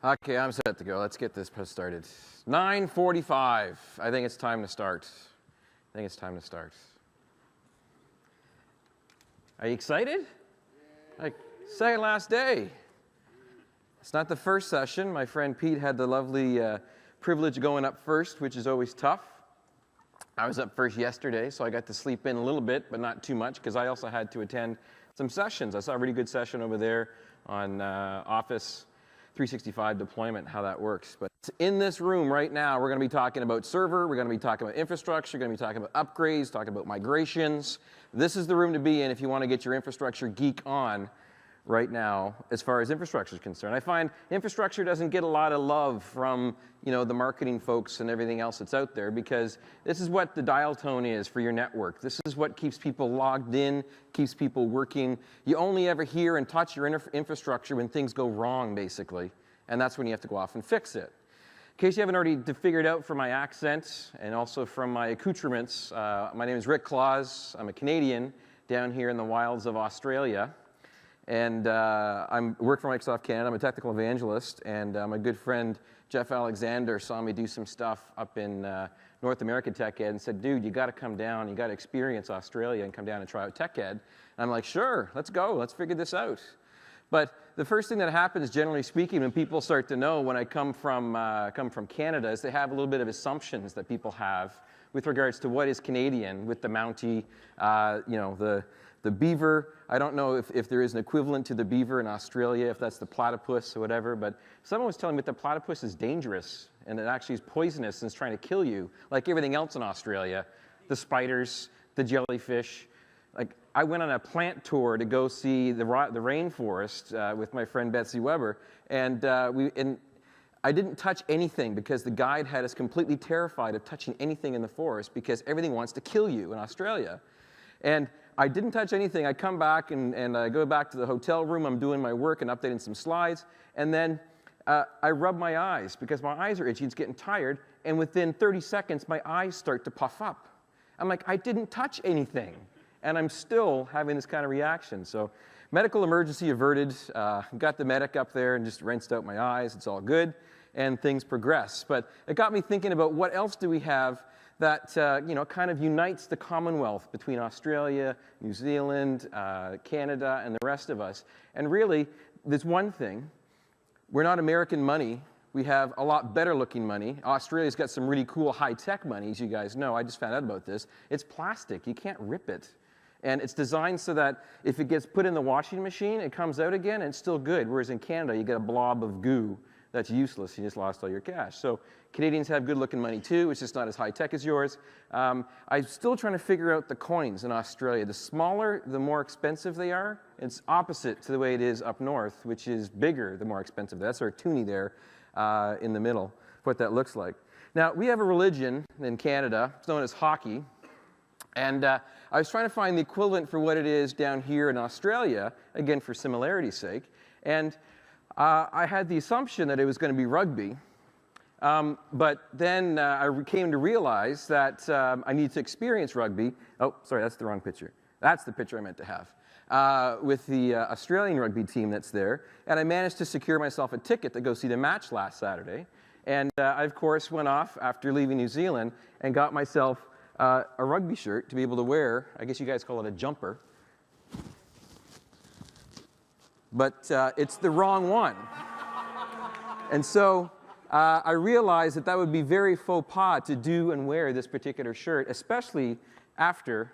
Okay, I'm set to go. Let's get this started. 9:45. I think it's time to start. Are you excited? Like, second last day. It's not the first session. My friend Pete had the lovely privilege of going up first, which is always tough. I was up first yesterday, so I got to sleep in a little bit, but not too much, because I also had to attend some sessions. I saw a really good session over there on Office 365 deployment, how that works. But in this room right now, we're going to be talking about server, we're going to be talking about infrastructure, we're going to be talking about upgrades, talking about migrations. This is the room to be in if you want to get your infrastructure geek on right now as far as infrastructure is concerned. I find infrastructure doesn't get a lot of love from the marketing folks and everything else that's out there, because this is what the dial tone is for your network. This is what keeps people logged in, keeps people working. You only ever hear and touch your infrastructure when things go wrong, basically, and that's when you have to go off and fix it. In case you haven't already figured out from my accent and also from my accoutrements, my name is Rick Claus. I'm a Canadian down here in the wilds of Australia. And I work for Microsoft Canada. I'm a technical evangelist, and my good friend Jeff Alexander saw me do some stuff up in North America Tech Ed and said, dude, you got to come down. You got to experience Australia and come down and try out Tech Ed. And I'm like, sure, let's go. Let's figure this out. But the first thing that happens, generally speaking, when people start to know when I come from Canada, is they have a little bit of assumptions that people have with regards to what is Canadian, with the Mountie, the beaver. I don't know if there is an equivalent to the beaver in Australia, if that's the platypus or whatever, but someone was telling me that the platypus is dangerous and it actually is poisonous and is trying to kill you, like everything else in Australia. The spiders, the jellyfish. Like, I went on a plant tour to go see the rainforest with my friend Betsy Weber, and I didn't touch anything because the guide had us completely terrified of touching anything in the forest because everything wants to kill you in Australia. And I didn't touch anything. I come back and I go back to the hotel room. I'm doing my work and updating some slides. And then I rub my eyes because my eyes are itchy. It's getting tired. And within 30 seconds, my eyes start to puff up. I'm like, I didn't touch anything. And I'm still having this kind of reaction. So medical emergency averted. Got the medic up there and just rinsed out my eyes. It's all good. And things progress. But it got me thinking about what else do we have that kind of unites the Commonwealth between Australia, New Zealand, Canada, and the rest of us. And really, there's one thing. We're not American money. We have a lot better looking money. Australia's got some really cool high-tech money, as you guys know. I just found out about this. It's plastic. You can't rip it. And it's designed so that if it gets put in the washing machine, it comes out again, and it's still good. Whereas in Canada, you get a blob of goo that's useless. You just lost all your cash. So Canadians have good-looking money, too. It's just not as high-tech as yours. I'm still trying to figure out the coins in Australia. The smaller, the more expensive they are. It's opposite to the way it is up north, which is bigger, the more expensive. That's our toonie there in the middle, what that looks like. Now, we have a religion in Canada. It's known as hockey. And I was trying to find the equivalent for what it is down here in Australia, again, for similarity's sake. And I had the assumption that it was going to be rugby, but then I came to realize that I need to experience rugby. Oh, sorry, that's the wrong picture. That's the picture I meant to have, with the Australian rugby team that's there. And I managed to secure myself a ticket to go see the match last Saturday. And I, of course, went off after leaving New Zealand and got myself a rugby shirt to be able to wear. I guess you guys call it a jumper. But it's the wrong one. And so I realized that that would be very faux pas to do and wear this particular shirt, especially after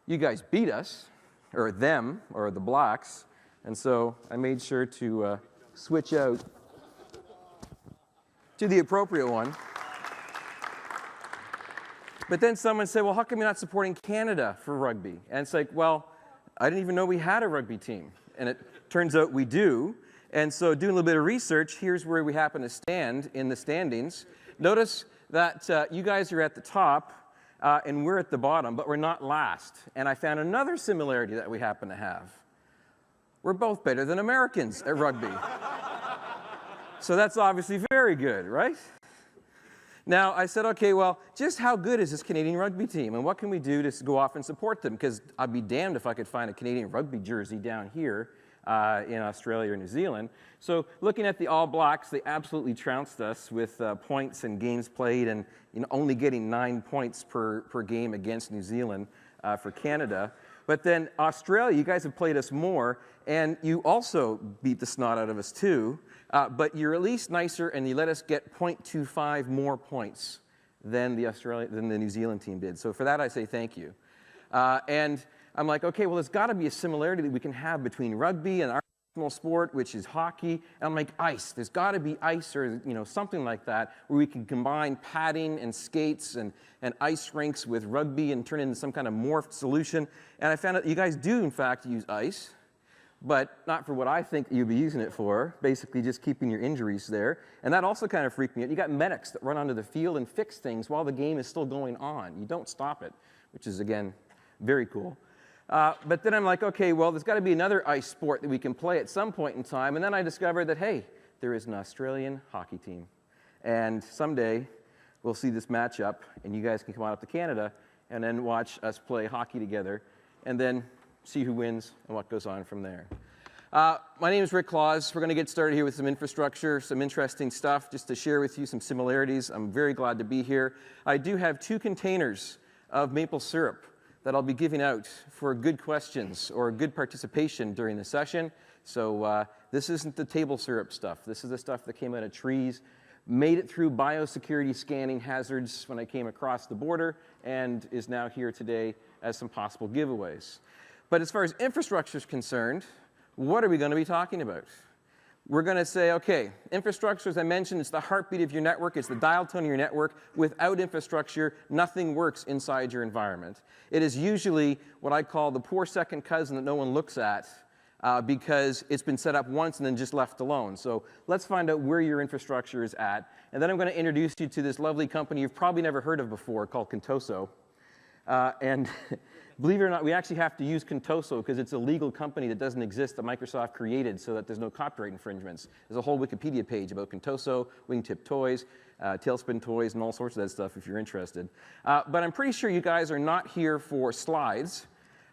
you guys beat us, or them, or the Blacks. And so I made sure to switch out to the appropriate one. But then someone said, well, how come you're not supporting Canada for rugby? And it's like, well, I didn't even know we had a rugby team. And it turns out we do. And so doing a little bit of research, here's where we happen to stand in the standings. Notice that you guys are at the top, and we're at the bottom, but we're not last. And I found another similarity that we happen to have. We're both better than Americans at rugby. So that's obviously very good, right? Now, I said, okay, well, just how good is this Canadian rugby team? And what can we do to go off and support them? Because I'd be damned if I could find a Canadian rugby jersey down here in Australia or New Zealand. So looking at the All Blacks, they absolutely trounced us with points and games played, and only getting 9 points per game against New Zealand for Canada. But then Australia, you guys have played us more, and you also beat the snot out of us too, but you're at least nicer, and you let us get 0.25 more points than the New Zealand team did. So for that, I say thank you. And I'm like, okay, well, there's got to be a similarity that we can have between rugby and our national sport, which is hockey. And I'm like, ice. There's got to be ice or something like that where we can combine padding and skates and ice rinks with rugby and turn it into some kind of morphed solution. And I found out you guys do, in fact, use ice, but not for what I think you'd be using it for, basically just keeping your injuries there. And that also kind of freaked me out. You got medics that run onto the field and fix things while the game is still going on. You don't stop it, which is, again, very cool. But then I'm like, okay, well, there's got to be another ice sport that we can play at some point in time. And then I discovered that, hey, there is an Australian hockey team. And someday we'll see this matchup, and you guys can come on up to Canada and then watch us play hockey together, and then see who wins and what goes on from there. My name is Rick Claus. We're going to get started here with some infrastructure, some interesting stuff, just to share with you some similarities. I'm very glad to be here. I do have 2 containers of maple syrup that I'll be giving out for good questions or good participation during the session. So this isn't the table syrup stuff. This is the stuff that came out of trees, made it through biosecurity scanning hazards when I came across the border, and is now here today as some possible giveaways. But as far as infrastructure is concerned, what are we going to be talking about? We're going to say, okay, infrastructure, as I mentioned, it's the heartbeat of your network. It's the dial tone of your network. Without infrastructure, nothing works inside your environment. It is usually what I call the poor second cousin that no one looks at because it's been set up once and then just left alone. So let's find out where your infrastructure is at. And then I'm going to introduce you to this lovely company you've probably never heard of before called Contoso. And believe it or not, we actually have to use Contoso because it's a legal company that doesn't exist that Microsoft created so that there's no copyright infringements. There's a whole Wikipedia page about Contoso, wingtip toys, tailspin toys, and all sorts of that stuff if you're interested. But I'm pretty sure you guys are not here for slides.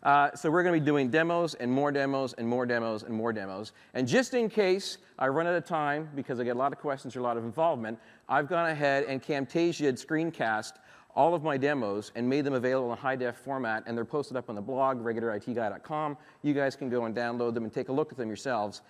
So we're going to be doing demos and more demos and more demos and more demos. And just in case I run out of time, because I get a lot of questions or a lot of involvement, I've gone ahead and Camtasia'd screencast all of my demos and made them available in a high-def format, and they're posted up on the blog, regularitguy.com. You guys can go and download them and take a look at them yourselves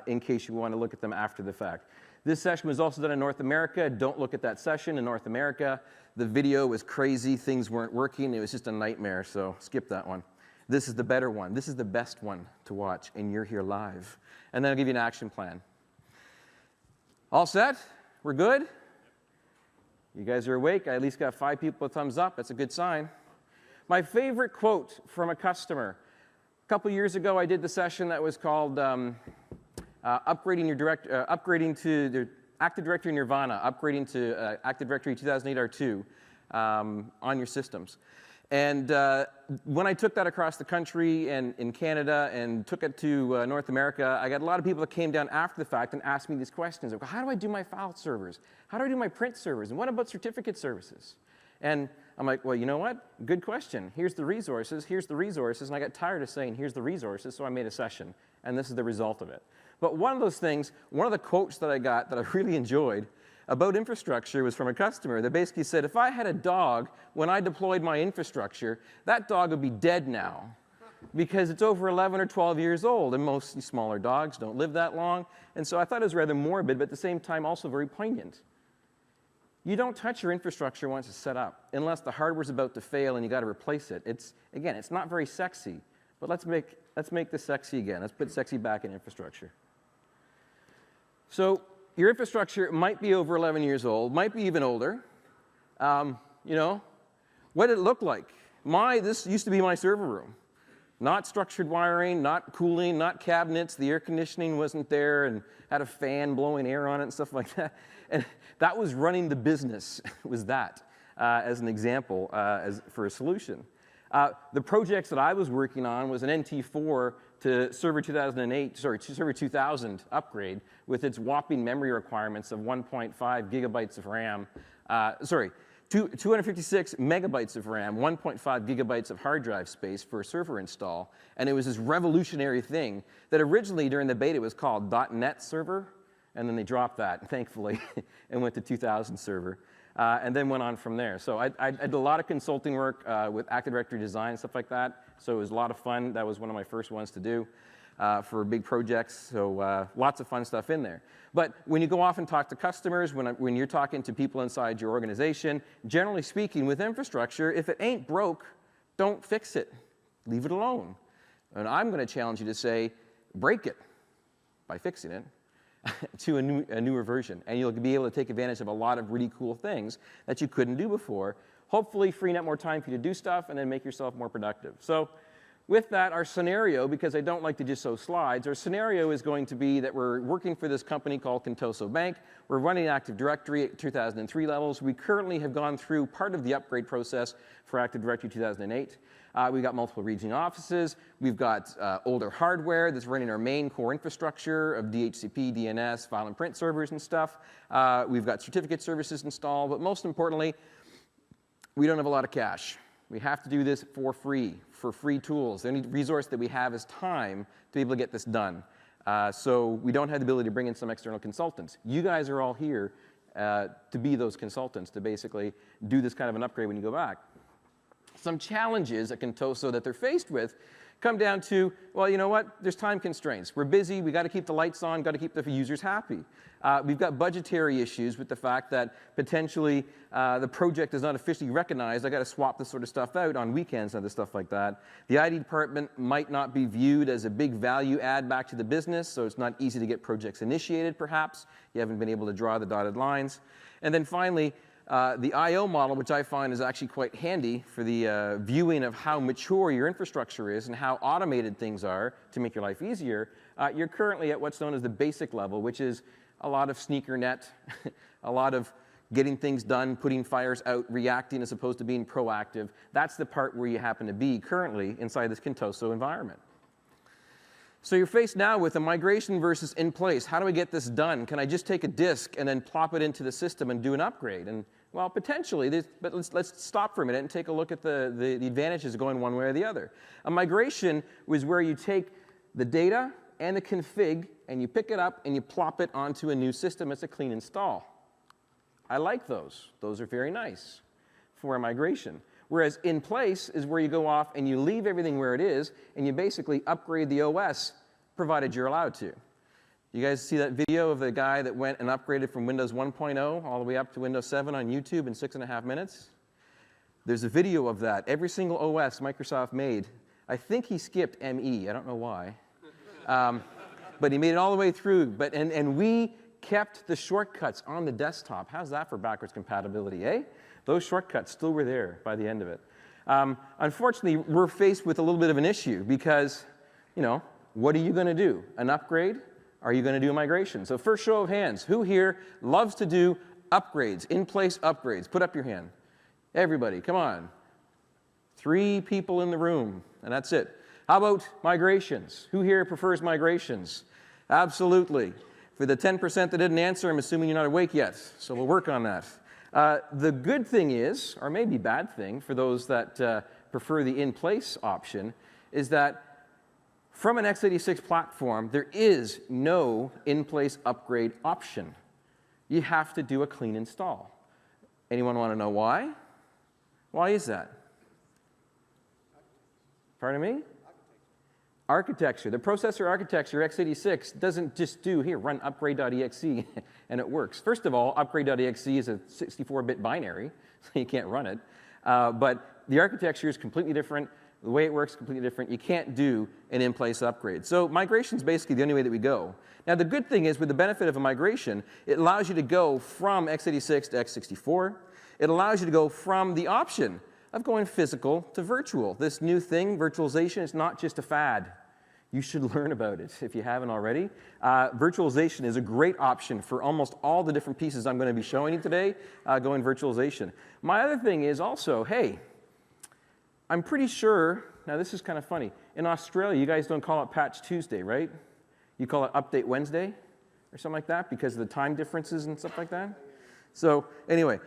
in case you want to look at them after the fact. This session was also done in North America. Don't look at that session in North America. The video was crazy. Things weren't working. It was just a nightmare, so skip that one. This is the better one. This is the best one to watch, and you're here live. And then I'll give you an action plan. All set? We're good? You guys are awake. I at least got 5 people with thumbs up. That's a good sign. My favorite quote from a customer. A couple years ago, I did the session that was called upgrading to the Active Directory Nirvana, upgrading to Active Directory 2008 R2 on your systems. And when I took that across the country and in Canada and took it to North America, I got a lot of people that came down after the fact and asked me these questions. Like, how do I do my file servers? How do I do my print servers? And what about certificate services? And I'm like, well, you know what? Good question. Here's the resources. Here's the resources. And I got tired of saying, here's the resources, so I made a session. And this is the result of it. But one of those things, one of the quotes that I got that I really enjoyed about infrastructure was from a customer that basically said, if I had a dog when I deployed my infrastructure, that dog would be dead now because it's over 11 or 12 years old, and most smaller dogs don't live that long. And so I thought it was rather morbid, but at the same time also very poignant. You don't touch your infrastructure once it's set up unless the hardware's about to fail and you got to replace it. Again, it's not very sexy, but let's make this sexy again. Let's put sexy back in infrastructure. So your infrastructure might be over 11 years old, might be even older. What did it look like? This used to be my server room. Not structured wiring, not cooling, not cabinets. The air conditioning wasn't there and had a fan blowing air on it and stuff like that. And that was running the business, was that, as an example, for a solution. The projects that I was working on was an NT4 to Server 2000 upgrade with its whopping memory requirements of 1.5 gigabytes of RAM. 256 megabytes of RAM, 1.5 gigabytes of hard drive space for a server install, and it was this revolutionary thing that originally during the beta was called .NET Server, and then they dropped that, thankfully, and went to 2000 Server, and then went on from there. So I did a lot of consulting work with Active Directory design and stuff like that, so it was a lot of fun. That was one of my first ones to do for big projects, so lots of fun stuff in there. But when you go off and talk to customers, when you're talking to people inside your organization, generally speaking, with infrastructure, if it ain't broke, don't fix it. Leave it alone. And I'm going to challenge you to say, break it by fixing it to a newer version. And you'll be able to take advantage of a lot of really cool things that you couldn't do before, hopefully freeing up more time for you to do stuff and then make yourself more productive. So with that, our scenario, because I don't like to just show slides, our scenario is going to be that we're working for this company called Contoso Bank. We're running Active Directory at 2003 levels. We currently have gone through part of the upgrade process for Active Directory 2008. We've got multiple regional offices. We've got older hardware that's running our main core infrastructure of DHCP, DNS, file and print servers and stuff. We've got certificate services installed. But most importantly, we don't have a lot of cash. We have to do this for free tools. The only resource that we have is time to be able to get this done. So we don't have the ability to bring in some external consultants. You guys are all here to be those consultants, to basically do this kind of an upgrade when you go back. Some challenges at Contoso that they're faced with come down to, well, you know what? There's time constraints. We're busy. We've got to keep the lights on, got to keep the users happy. We've got budgetary issues with the fact that potentially the project is not officially recognized. I've got to swap this sort of stuff out on weekends and other stuff like that. The IT department might not be viewed as a big value add back to the business, so it's not easy to get projects initiated, perhaps. You haven't been able to draw the dotted lines. And then finally, the I/O model, which I find is actually quite handy for the viewing of how mature your infrastructure is and how automated things are to make your life easier. You're currently at what's known as the basic level, which is a lot of sneaker net, a lot of getting things done, putting fires out, reacting as opposed to being proactive. That's the part where you happen to be currently inside this Contoso environment. So you're faced now with a migration versus in place. How do I get this done? Can I just take a disk and then plop it into the system and do an upgrade? And well, potentially, but let's stop for a minute and take a look at the advantages of going one way or the other. A migration was where you take the data and the config and you pick it up and you plop it onto a new system. It's a clean install. I like those. Those are very nice for a migration. Whereas in place is where you go off and you leave everything where it is and you basically upgrade the OS, provided you're allowed to. You guys see that video of the guy that went and upgraded from Windows 1.0 all the way up to Windows 7 on YouTube in 6.5 minutes? There's a video of that. Every single OS Microsoft made. I think he skipped ME. I don't know why. But he made it all the way through. And we kept the shortcuts on the desktop. How's that for backwards compatibility, eh? Those shortcuts still were there by the end of it. Unfortunately, we're faced with a little bit of an issue because, you know, what are you going to do? An upgrade? Are you going to do a migration? So first show of hands. Who here loves to do upgrades, in-place upgrades? Put up your hand. Everybody, come on. 3 people in the room, and that's it. How about migrations? Who here prefers migrations? Absolutely. For the 10% that didn't answer, I'm assuming you're not awake yet, so we'll work on that. The good thing is, or maybe bad thing, for those that prefer the in-place option, is that from an x86 platform, there is no in-place upgrade option. You have to do a clean install. Anyone want to know why? Why is that? Pardon me? Architecture. The processor architecture, x86, doesn't just do, here, run upgrade.exe, and it works. First of all, upgrade.exe is a 64-bit binary, so you can't run it. But the architecture is completely different. The way it works is completely different. You can't do an in-place upgrade. So migration is basically the only way that we go. Now, the good thing is, with the benefit of a migration, it allows you to go from x86 to x64. It allows you to go from the option of going physical to virtual. This new thing, virtualization, is not just a fad. You should learn about it if you haven't already. Virtualization is a great option for almost all the different pieces I'm going to be showing you today, going virtualization. My other thing is also, hey, I'm pretty sure, now this is kind of funny, in Australia you guys don't call it Patch Tuesday, right? You call it Update Wednesday or something like that because of the time differences and stuff like that? So anyway,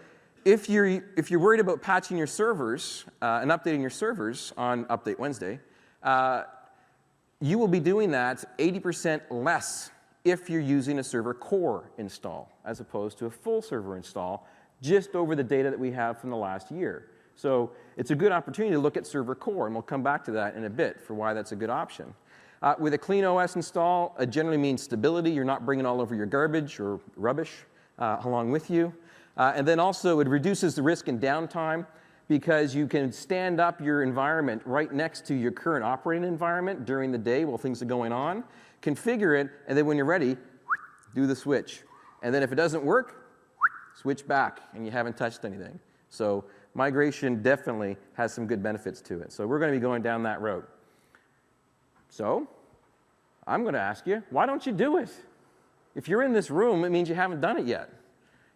If you're worried about patching your servers and updating your servers on Update Wednesday, you will be doing that 80% less if you're using a server core install as opposed to a full server install just over the data that we have from the last year. So it's a good opportunity to look at server core, and we'll come back to that in a bit for why that's a good option. With a clean OS install, it generally means stability. You're not bringing all over your garbage or rubbish along with you. And then also it reduces the risk and downtime because you can stand up your environment right next to your current operating environment during the day while things are going on, configure it, and then when you're ready, do the switch. And then if it doesn't work, switch back, and you haven't touched anything. So migration definitely has some good benefits to it. So we're going to be going down that road. So I'm going to ask you, why don't you do it? If you're in this room, it means you haven't done it yet.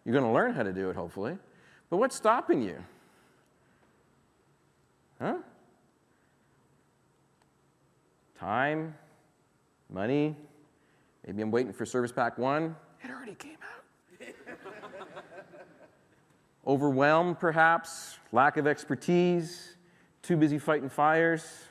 You're going to learn how to do it, hopefully. But what's stopping you? Huh? Time, money, maybe I'm waiting for Service Pack 1. It already came out. Overwhelmed, perhaps, lack of expertise, too busy fighting fires.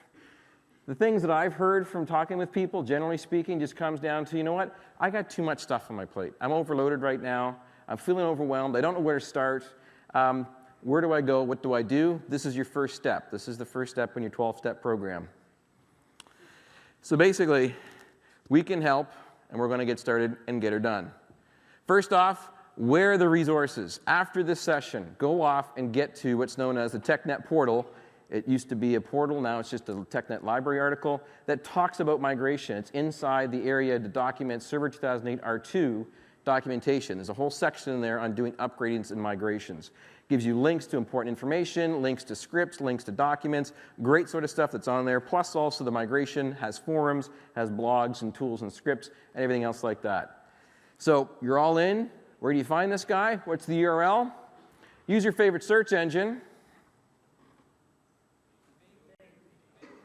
The things that I've heard from talking with people, generally speaking, just comes down to, you know what? I got too much stuff on my plate. I'm overloaded right now. I'm feeling overwhelmed. I don't know where to start. Where do I go? What do I do? This is your first step. This is the first step in your 12-step program. So basically, we can help, and we're going to get started and get her done. First off, where are the resources? After this session, go off and get to what's known as the TechNet portal. It used to be a portal. Now it's just a TechNet library article that talks about migration. It's inside the area to document Server 2008 R2 documentation. There's a whole section in there on doing upgradings and migrations. Gives you links to important information, links to scripts, links to documents, great sort of stuff that's on there. Plus also the migration has forums, has blogs and tools and scripts and everything else like that. So you're all in. Where do you find this guy? What's the URL? Use your favorite search engine.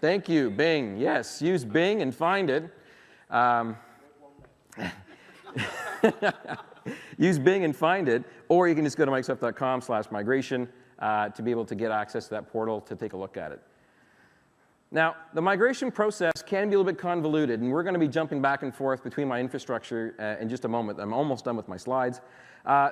Thank you, Bing. Yes, use Bing and find it. Use Bing and find it, or you can just go to Microsoft.com/migration to be able to get access to that portal to take a look at it. Now, the migration process can be a little bit convoluted, and we're going to be jumping back and forth between my infrastructure in just a moment. I'm almost done with my slides.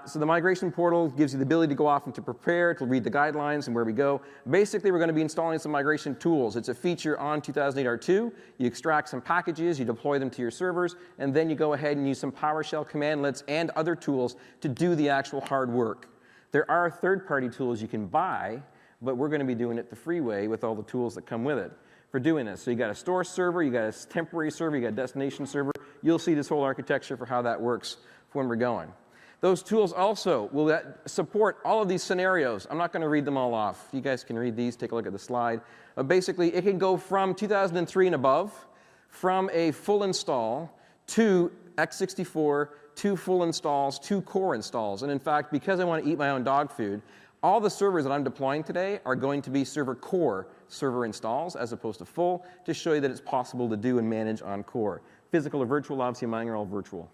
So the migration portal gives you the ability to go off and to prepare, to read the guidelines and where we go. Basically, we're going to be installing some migration tools. It's a feature on 2008 R2. You extract some packages, you deploy them to your servers, and then you go ahead and use some PowerShell commandlets and other tools to do the actual hard work. There are third-party tools you can buy, but we're going to be doing it the free way with all the tools that come with it for doing this. So you got a store server, you got a temporary server, you got a destination server. You'll see this whole architecture for how that works for when we're going. Those tools also will support all of these scenarios. I'm not going to read them all off. You guys can read these, take a look at the slide. But basically, it can go from 2003 and above, from a full install to x64, to full installs, to core installs. And in fact, because I want to eat my own dog food, all the servers that I'm deploying today are going to be server core server installs as opposed to full, to show you that it's possible to do and manage on core. Physical or virtual, obviously mine are all virtual.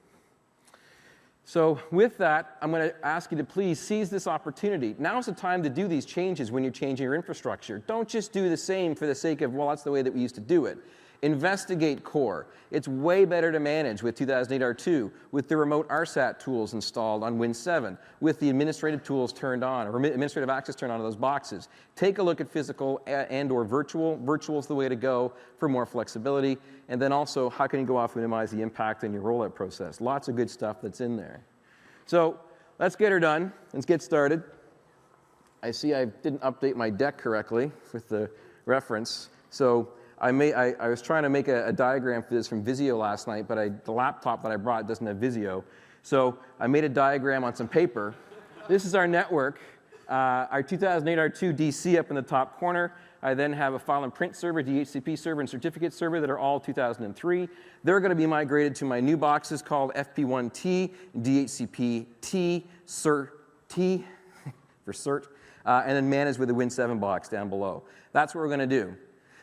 So with that, I'm going to ask you to please seize this opportunity. Now's the time to do these changes when you're changing your infrastructure. Don't just do the same for the sake of, well, that's the way that we used to do it. Investigate core. It's way better to manage with 2008 R2, with the remote RSAT tools installed on Win 7, with the administrative tools turned on, or administrative access turned on to those boxes. Take a look at physical and or virtual. Virtual is the way to go for more flexibility. And then also, how can you go off and minimize the impact in your rollout process? Lots of good stuff that's in there. So let's get her done. Let's get started. I see I didn't update my deck correctly with the reference. So I was trying to make a diagram for this from Visio last night, but the laptop that I brought doesn't have Visio. So I made a diagram on some paper. This is our network, our 2008 R2 DC up in the top corner. I then have a file and print server, DHCP server, and certificate server that are all 2003. They're going to be migrated to my new boxes called FP1T, DHCP-T, CERT-T for CERT, and then managed with the Win 7 box down below. That's what we're going to do.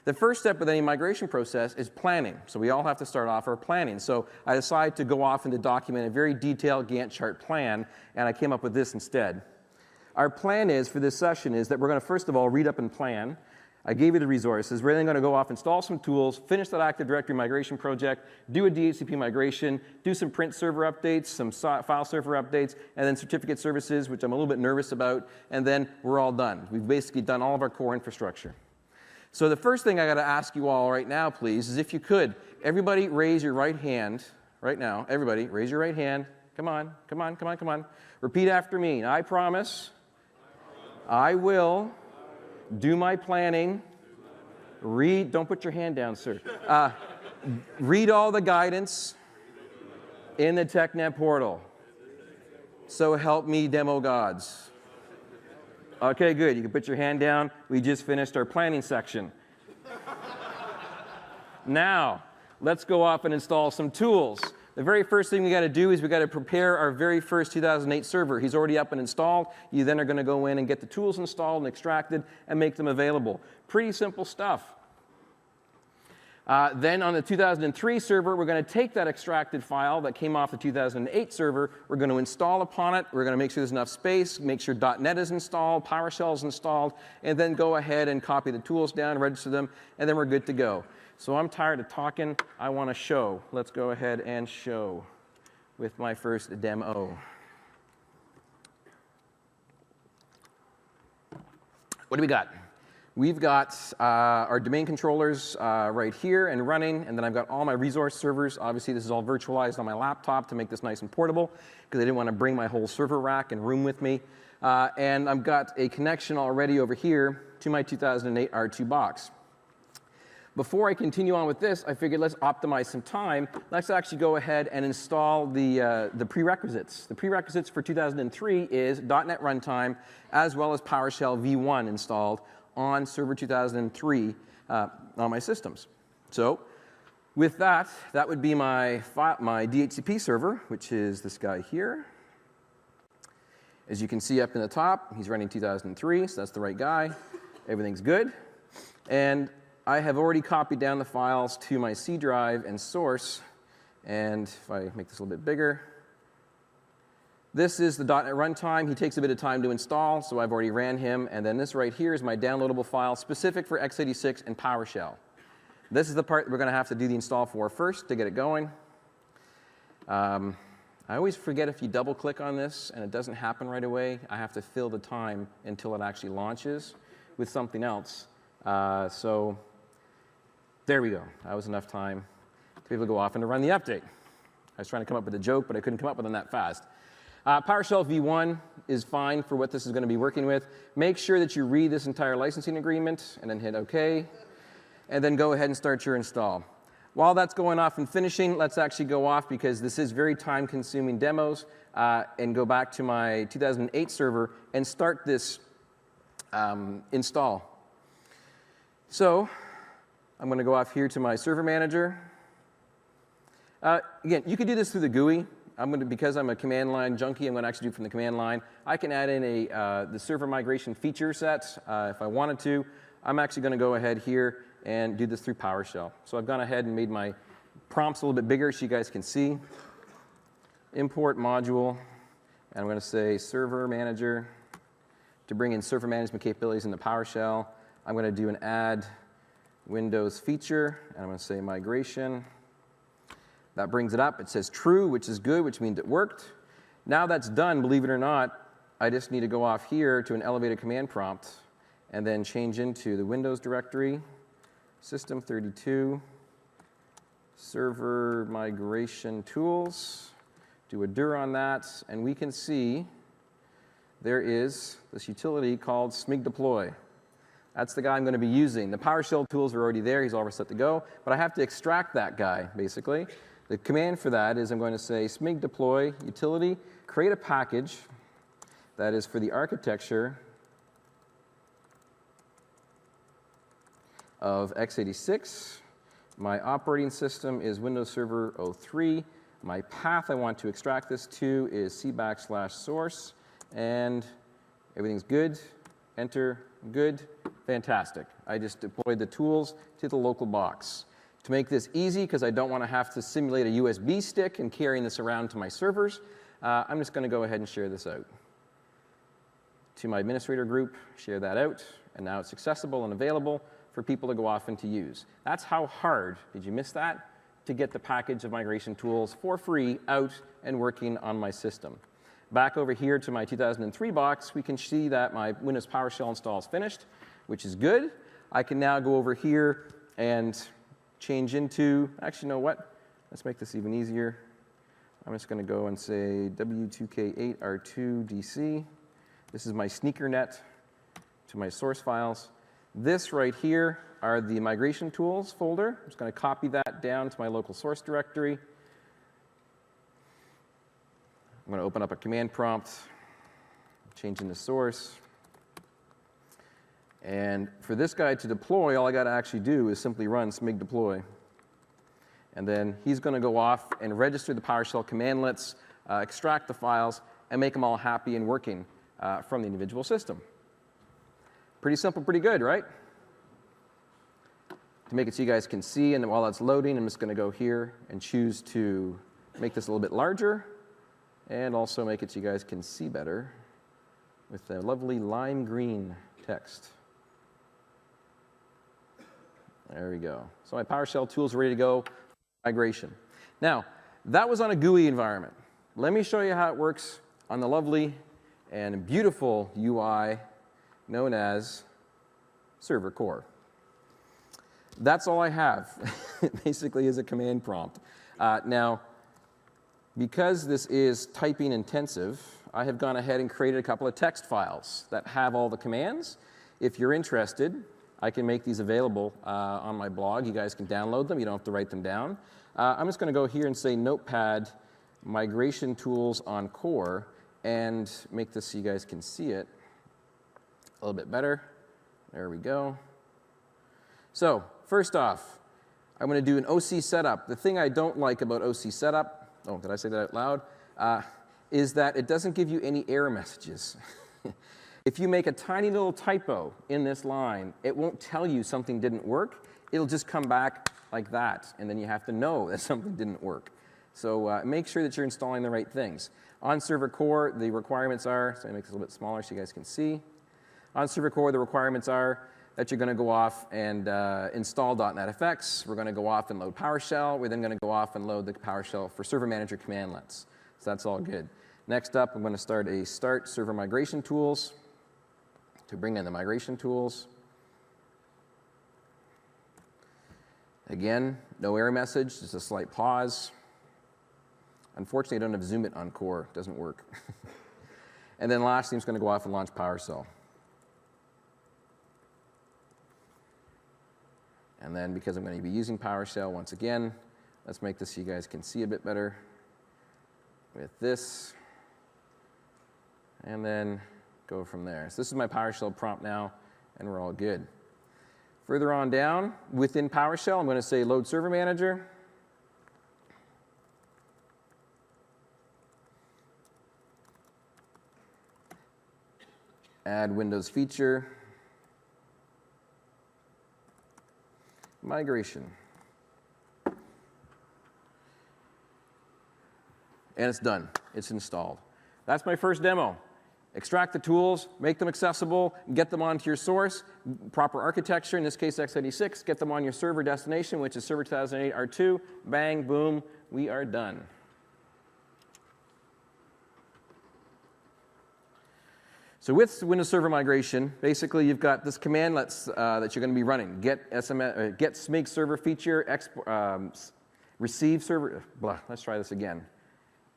The first step of any migration process is planning. So we all have to start off our planning. So I decided to go off and to document a very detailed Gantt chart plan, and I came up with this instead. Our plan is for this session is that we're going to first of all read up and plan. I gave you the resources. We're then going to go off, install some tools, finish that Active Directory migration project, do a DHCP migration, do some print server updates, some file server updates, and then certificate services, which I'm a little bit nervous about, and then we're all done. We've basically done all of our core infrastructure. So the first thing I got to ask you all right now, please, is if you could, everybody raise your right hand right now. Everybody, raise your right hand. Come on, come on, come on, come on. Repeat after me. I promise I will do my planning, read, don't put your hand down, sir. Read all the guidance in the TechNet portal. So help me, demo gods. Okay, good. You can put your hand down. We just finished our planning section. Now, let's go off and install some tools. The very first thing we got to do is we got to prepare our very first 2008 server. He's already up and installed. You then are going to go in and get the tools installed and extracted and make them available. Pretty simple stuff. Then on the 2003 server, we're going to take that extracted file that came off the 2008 server. We're going to install upon it. We're going to make sure there's enough space, make sure .NET is installed, PowerShell is installed, and then go ahead and copy the tools down, register them, and then we're good to go. So I'm tired of talking. I want to show. Let's go ahead and show with my first demo. What do we got? We've got our domain controllers right here and running, and then I've got all my resource servers. Obviously, this is all virtualized on my laptop to make this nice and portable, because I didn't want to bring my whole server rack and room with me. And I've got a connection already over here to my 2008 R2 box. Before I continue on with this, I figured let's optimize some time. Let's actually go ahead and install the prerequisites. The prerequisites for 2003 is .NET Runtime, as well as PowerShell v1 installed on Server 2003 on my systems. So with that, that would be my DHCP server, which is this guy here. As you can see up in the top, he's running 2003, so that's the right guy. Everything's good. And I have already copied down the files to my C drive and source. And if I make this a little bit bigger, this is the .NET Runtime. He takes a bit of time to install, so I've already ran him. And then this right here is my downloadable file specific for x86 and PowerShell. This is the part we're going to have to do the install for first to get it going. I always forget if you double-click on this and it doesn't happen right away, I have to fill the time until it actually launches with something else. So there we go. That was enough time to be able to go off and to run the update. I was trying to come up with a joke, but I couldn't come up with one that fast. PowerShell v1 is fine for what this is going to be working with. Make sure that you read this entire licensing agreement and then hit OK. And then go ahead and start your install. While that's going off and finishing, let's actually go off, because this is very time-consuming demos, and go back to my 2008 server and start this install. So I'm going to go off here to my server manager. Again, you could do this through the GUI. Because I'm a command line junkie, I'm going to actually do it from the command line. I can add in the server migration feature set if I wanted to. I'm actually going to go ahead here and do this through PowerShell. So I've gone ahead and made my prompts a little bit bigger so you guys can see. Import module, and I'm going to say server manager to bring in server management capabilities into PowerShell. I'm going to do an add Windows feature, and I'm going to say migration. That brings it up. It says true, which is good, which means it worked. Now that's done, believe it or not, I just need to go off here to an elevated command prompt and then change into the Windows directory, System32, server migration tools, do a dir on that, and we can see there is this utility called smig deploy. That's the guy I'm going to be using. The PowerShell tools are already there. He's all set to go. But I have to extract that guy, basically. The command for that is I'm going to say smig deploy utility, create a package that is for the architecture of x86. My operating system is Windows Server 03. My path I want to extract this to is c/source. And everything's good. Enter. Good. Fantastic. I just deployed the tools to the local box. To make this easy, because I don't want to have to simulate a USB stick and carrying this around to my servers, I'm just going to go ahead and share this out. to my administrator group, share that out, and now it's accessible and available for people to go off and to use. That's how hard, did you miss that, to get the package of migration tools for free out and working on my system. Back over here to my 2003 box, we can see that my Windows PowerShell install is finished, which is good. I can now go over here and change into, actually, you know what? Let's make this even easier. I'm just going to go and say W2K8R2DC. This is my sneaker net to my source files. This right here are the migration tools folder. I'm just going to copy that down to my local source directory. I'm going to open up a command prompt, change in the source. And for this guy to deploy, all I got to actually do is simply run smig deploy. And then he's going to go off and register the PowerShell commandlets, extract the files, and make them all happy and working from the individual system. Pretty simple, pretty good, right? To make it so you guys can see, and while that's loading, I'm just going to go here and choose to make this a little bit larger, and also make it so you guys can see better with the lovely lime green text. There we go. So my PowerShell tools are ready to go. Migration. Now, that was on a GUI environment. Let me show you how it works on the lovely and beautiful UI known as Server Core. That's all I have. It basically is a command prompt. Now, because this is typing intensive, I have gone ahead and created a couple of text files that have all the commands. If you're interested, I can make these available on my blog. You guys can download them. You don't have to write them down. I'm just going to go here and say Notepad migration tools on core and make this so you guys can see it a little bit better. There we go. So first off, I'm going to do an OC setup. The thing I don't like about OC setup, oh, did I say that out loud, is that it doesn't give you any error messages. If you make a tiny little typo in this line, it won't tell you something didn't work. It'll just come back like that, and then you have to know that something didn't work. So make sure that you're installing the right things. On Server Core, the requirements are, so I make this a little bit smaller so you guys can see. On Server Core, the requirements are that you're going to go off and install .NET-FX. We're going to go off and load PowerShell. We're then going to go off and load the PowerShell for Server Manager commandlets. So that's all good. Next up, I'm going to start a Start Server Migration Tools to bring in the migration tools. Again, no error message, just a slight pause. Unfortunately, I don't have Zoom It on Core. It doesn't work. And then lastly, I'm just going to go off and launch PowerShell. And then because I'm going to be using PowerShell once again, let's make this so you guys can see a bit better with this. And then go from there. So this is my PowerShell prompt now, and we're all good. Further on down, within PowerShell, I'm going to say Load Server Manager. Add Windows feature. Migration. And it's done. It's installed. That's my first demo. Extract the tools, make them accessible, get them onto your source, proper architecture, in this case x86, get them on your server destination, which is Server 2008 R2, bang, boom, we are done. So with Windows Server Migration, basically you've got this commandlets that you're going to be running. Get smig server feature, receive server, blah, let's try this again.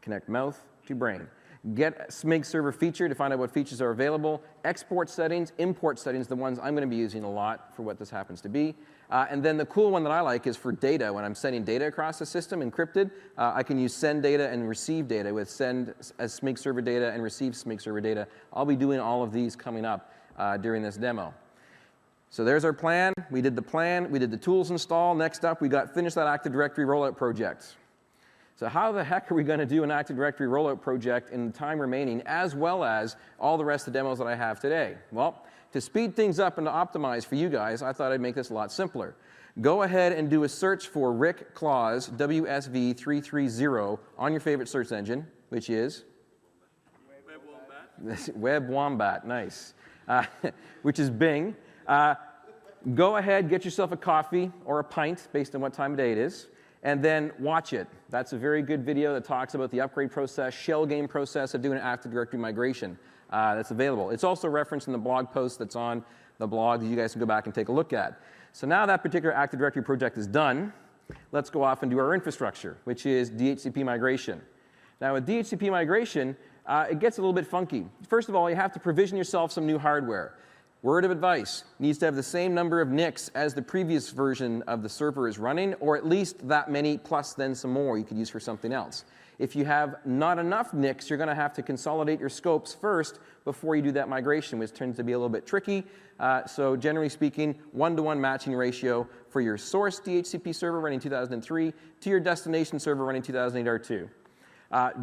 Connect mouth to brain. Get smig server feature to find out what features are available. Export settings, import settings, the ones I'm going to be using a lot for what this happens to be. And then the cool one that I like is for data. When I'm sending data across the system encrypted, I can use send data and receive data with send as smig server data and receive smig server data. I'll be doing all of these coming up during this demo. So there's our plan. We did the plan. We did the tools install. Next up, we got finished that Active Directory rollout project. So how the heck are we going to do an Active Directory rollout project in the time remaining, as well as all the rest of the demos that I have today? Well, to speed things up and to optimize for you guys, I thought I'd make this a lot simpler. Go ahead and do a search for Rick Claus WSV330 on your favorite search engine, which is Web Wombat, nice. Which is Bing. Go ahead, get yourself a coffee or a pint, based on what time of day it is, and then watch it. That's a very good video that talks about the upgrade process, shell game process of doing an Active Directory migration. That's available. It's also referenced in the blog post that's on the blog that you guys can go back and take a look at. So now that particular Active Directory project is done, let's go off and do our infrastructure, which is DHCP migration. Now with DHCP migration, it gets a little bit funky. First of all, you have to provision yourself some new hardware. Word of advice, needs to have the same number of NICs as the previous version of the server is running, or at least that many plus then some more you could use for something else. If you have not enough NICs, you're going to have to consolidate your scopes first before you do that migration, which tends to be a little bit tricky. So generally speaking, 1-to-1 matching ratio for your source DHCP server running 2003 to your destination server running 2008 R2.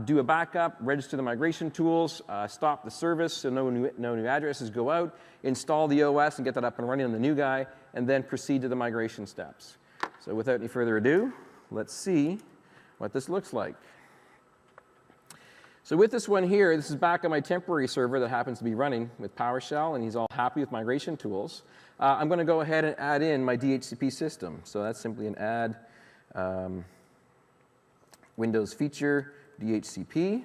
Do a backup, register the migration tools, stop the service so no new addresses go out, install the OS and get that up and running on the new guy, and then proceed to the migration steps. So without any further ado, let's see what this looks like. So with this one here, this is back on my temporary server that happens to be running with PowerShell, and he's all happy with migration tools. I'm going to go ahead and add in my DHCP system. So that's simply an add Windows feature DHCP.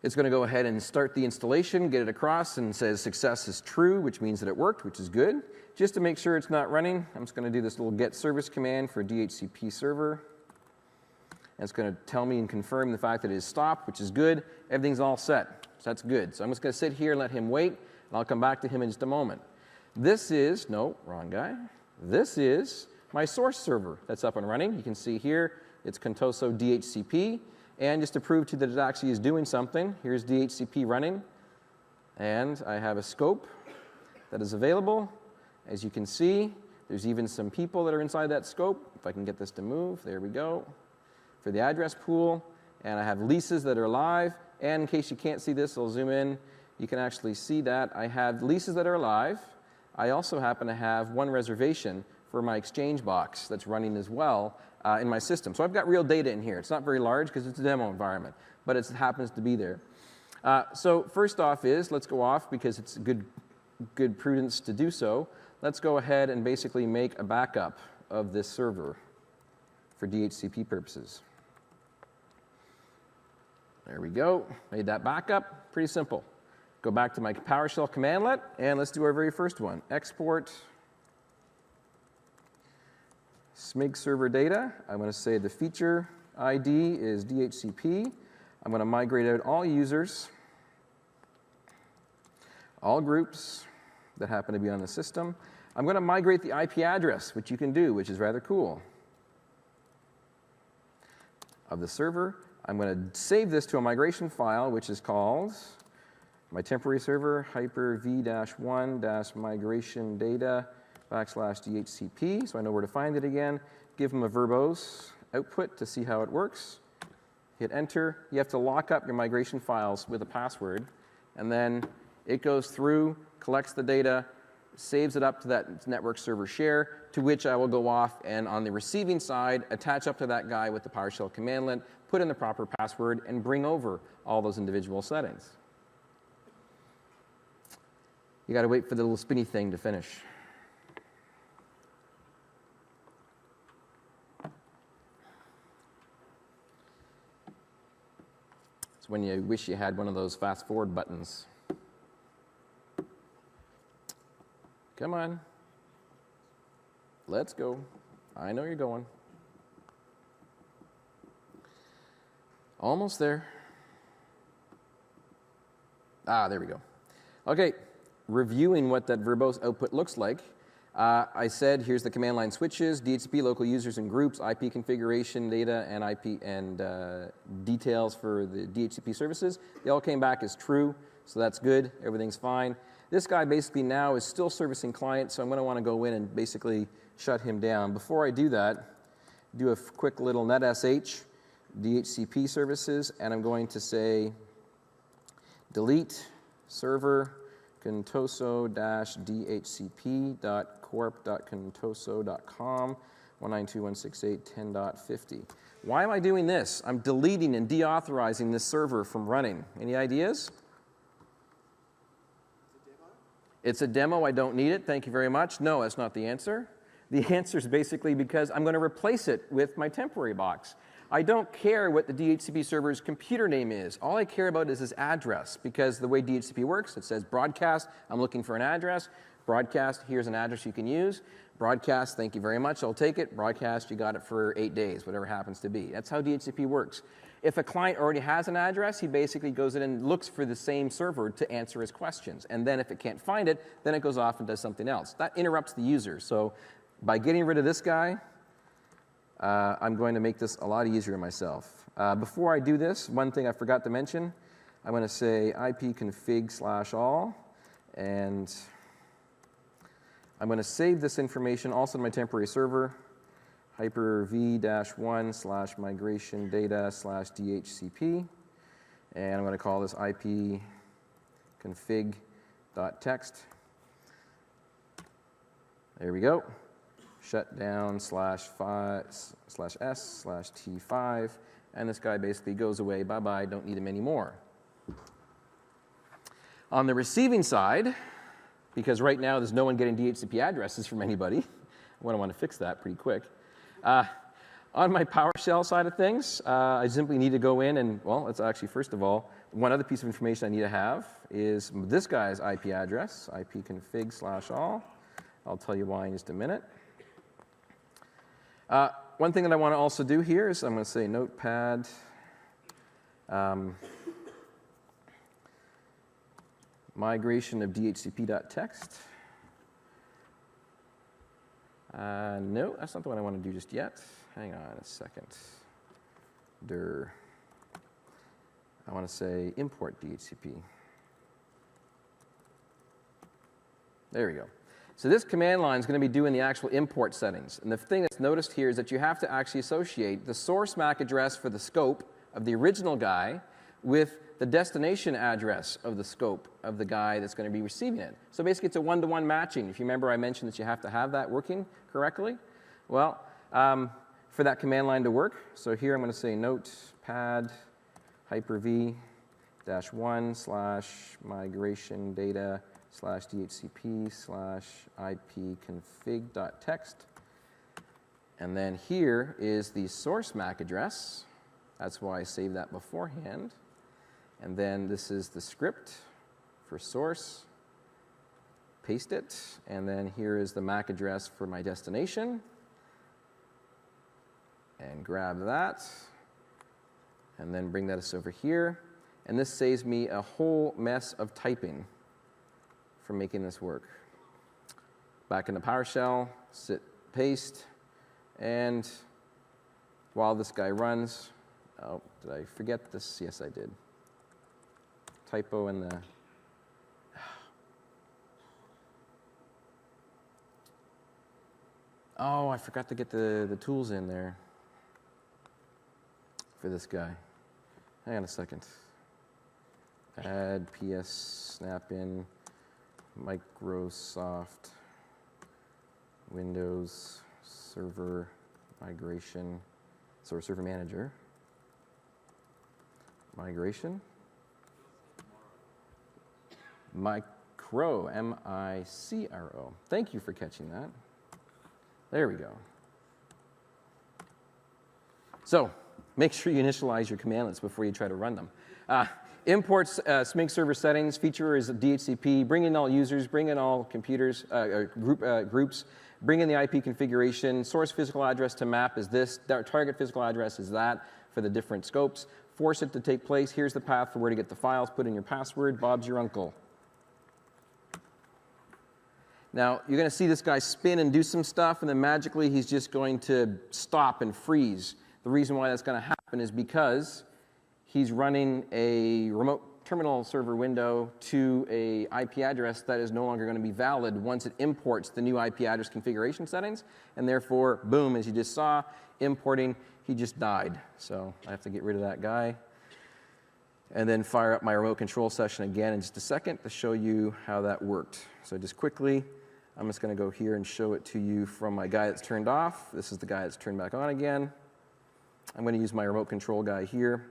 It's going to go ahead and start the installation, get it across, and says success is true, which means that it worked, which is good. Just to make sure it's not running, I'm just going to do this little get service command for DHCP server. And it's going to tell me and confirm the fact that it is stopped, which is good. Everything's all set, so that's good. So I'm just going to sit here and let him wait, and I'll come back to him in just a moment. This is, no, wrong guy. This is my source server that's up and running. You can see here, it's Contoso DHCP. And just to prove to you that it actually is doing something, here's DHCP running. And I have a scope that is available. As you can see, there's even some people that are inside that scope. If I can get this to move, there we go. For the address pool. And I have leases that are live. And in case you can't see this, I'll zoom in. You can actually see that I have leases that are live. I also happen to have one reservation for my Exchange box that's running as well in my system. So I've got real data in here. It's not very large because it's a demo environment, but it happens to be there. So first off is, let's go off because it's good prudence to do so. Let's go ahead and basically make a backup of this server for DHCP purposes. There we go. Made that backup. Pretty simple. Go back to my PowerShell commandlet, and let's do our very first one. Export SMIG server data. I'm going to say the feature ID is DHCP. I'm going to migrate out all users, all groups that happen to be on the system. I'm going to migrate the IP address, which you can do, which is rather cool, of the server. I'm going to save this to a migration file, which is called my temporary server hyper v-1-migration data /DHCP, so I know where to find it again. Give them a verbose output to see how it works. Hit enter. You have to lock up your migration files with a password, and then it goes through, collects the data, saves it up to that network server share, to which I will go off and on the receiving side, attach up to that guy with the PowerShell commandlet, put in the proper password, and bring over all those individual settings. You got to wait for the little spinny thing to finish. It's when you wish you had one of those fast forward buttons. Come on. Let's go. I know you're going. Almost there. Ah, there we go. Okay, reviewing what that verbose output looks like. I said here's the command line switches, DHCP, local users and groups, IP configuration data, and IP and details for the DHCP services. They all came back as true, so that's good. Everything's fine. This guy basically now is still servicing clients, so I'm going to want to go in and basically shut him down. Before I do that, do a quick little netsh DHCP services, and I'm going to say delete server contoso-dhcp.corp.contoso.com 192.168.10.50. Why am I doing this? I'm deleting and deauthorizing this server from running. Any ideas? It's a demo, I don't need it, thank you very much. No, that's not the answer. The answer is basically because I'm going to replace it with my temporary box. I don't care what the DHCP server's computer name is. All I care about is this address, because the way DHCP works, it says broadcast, I'm looking for an address. Broadcast, here's an address you can use. Broadcast, thank you very much, I'll take it. Broadcast, you got it for 8 days, whatever it happens to be. That's how DHCP works. If a client already has an address, he basically goes in and looks for the same server to answer his questions. And then if it can't find it, then it goes off and does something else. That interrupts the user. So by getting rid of this guy, I'm going to make this a lot easier myself. Before I do this, one thing I forgot to mention, I'm going to say ipconfig/all, and I'm going to save this information also to my temporary server, hyper-v-1/migration data/dhcp, and I'm going to call this ipconfig.text. There we go. Shutdown/s/t5, and this guy basically goes away. Bye-bye, don't need him anymore. On the receiving side, because right now there's no one getting DHCP addresses from anybody, I want to fix that pretty quick. On my PowerShell side of things, I simply need to go in and, well, it's actually, first of all, one other piece of information I need to have is this guy's IP address, ipconfig/all. I'll tell you why in just a minute. One thing that I want to also do here is I'm going to say notepad migration of dhcp.text. No, that's not the one I want to do just yet. Hang on a second. I want to say import DHCP. There we go. So this command line is going to be doing the actual import settings. And the thing that's noticed here is that you have to actually associate the source MAC address for the scope of the original guy with the destination address of the scope of the guy that's going to be receiving it. So basically, it's a one-to-one matching. If you remember, I mentioned that you have to have that working correctly. Well, for that command line to work, so here I'm going to say notepad hyper-v-1/migration data/dhcp/ipconfig.text. And then here is the source MAC address. That's why I saved that beforehand. And then this is the script for source. Paste it. And then here is the MAC address for my destination. And grab that. And then bring that over here. And this saves me a whole mess of typing for making this work. Back into PowerShell, paste. And while this guy runs, oh, did I forget this? Yes, I did. Typo in the... Oh, I forgot to get the tools in there for this guy. Hang on a second. Add PS snap-in, Microsoft, Windows, Server, Migration, so Server Manager, Migration, Micro, M-I-C-R-O. Thank you for catching that. There we go. So make sure you initialize your commandlets before you try to run them. Imports SMIG server settings. Feature is DHCP. Bring in all users. Bring in all computers, groups. Bring in the IP configuration. Source physical address to map is this. Target physical address is that for the different scopes. Force it to take place. Here's the path for where to get the files. Put in your password. Bob's your uncle. Now, you're going to see this guy spin and do some stuff, and then magically he's just going to stop and freeze. The reason why that's going to happen is because he's running a remote terminal server window to a IP address that is no longer going to be valid once it imports the new IP address configuration settings, and therefore, boom, as you just saw, importing, he just died. So I have to get rid of that guy. And then fire up my remote control session again in just a second to show you how that worked. So just quickly, I'm just going to go here and show it to you from my guy that's turned off. This is the guy that's turned back on again. I'm going to use my remote control guy here.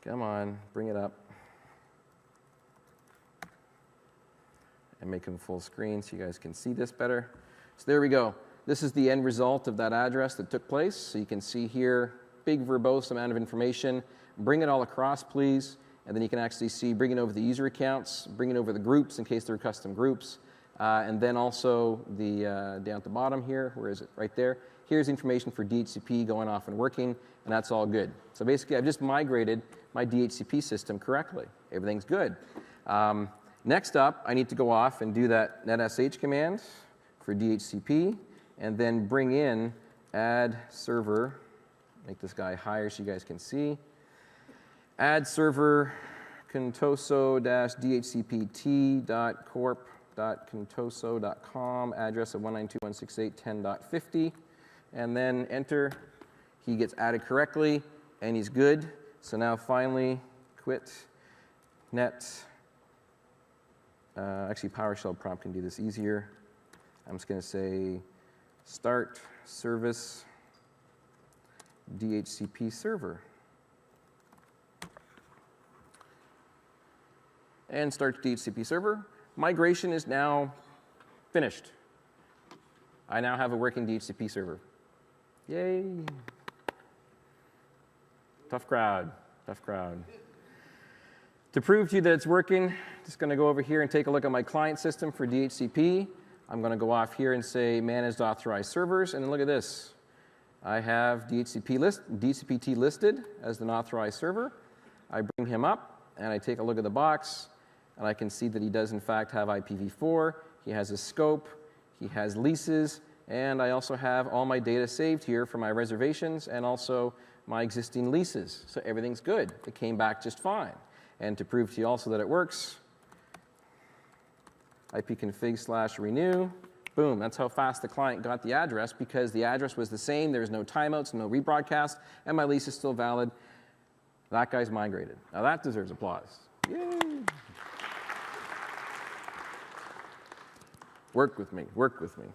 Come on, bring it up. and make them full screen so you guys can see this better. So there we go. This is the end result of that address that took place. So you can see here, big verbose amount of information. Bring it all across, please. And then you can actually see bringing over the user accounts, bringing over the groups in case they're custom groups. And then also the down at the bottom here, where is it? Right there. Here's information for DHCP going off and working, and that's all good. So basically, I've just migrated my DHCP system correctly. Everything's good. Next up, I need to go off and do that netsh command for DHCP, and then bring in add server. Make this guy higher so you guys can see. Add server contoso-dhcpt.corp.contoso.com, address of 192.168.10.50, and then enter. He gets added correctly, and he's good. So now finally, quit net. Actually, PowerShell prompt can do this easier. I'm just going to say start service DHCP server. And start DHCP server. Migration is now finished. I now have a working DHCP server. Yay. Tough crowd, tough crowd. To prove to you that it's working, just going to go over here and take a look at my client system for DHCP. I'm going to go off here and say managed authorized servers, and then look at this. I have DHCPT listed as an authorized server. I bring him up, and I take a look at the box, and I can see that he does in fact have IPv4. He has a scope, he has leases, and I also have all my data saved here for my reservations and also my existing leases. So everything's good. It came back just fine. And to prove to you also that it works, ipconfig/renew. Boom, that's how fast the client got the address, because the address was the same, there's no timeouts, no rebroadcast, and my lease is still valid. That guy's migrated. Now that deserves applause. Yay! Work with me, work with me.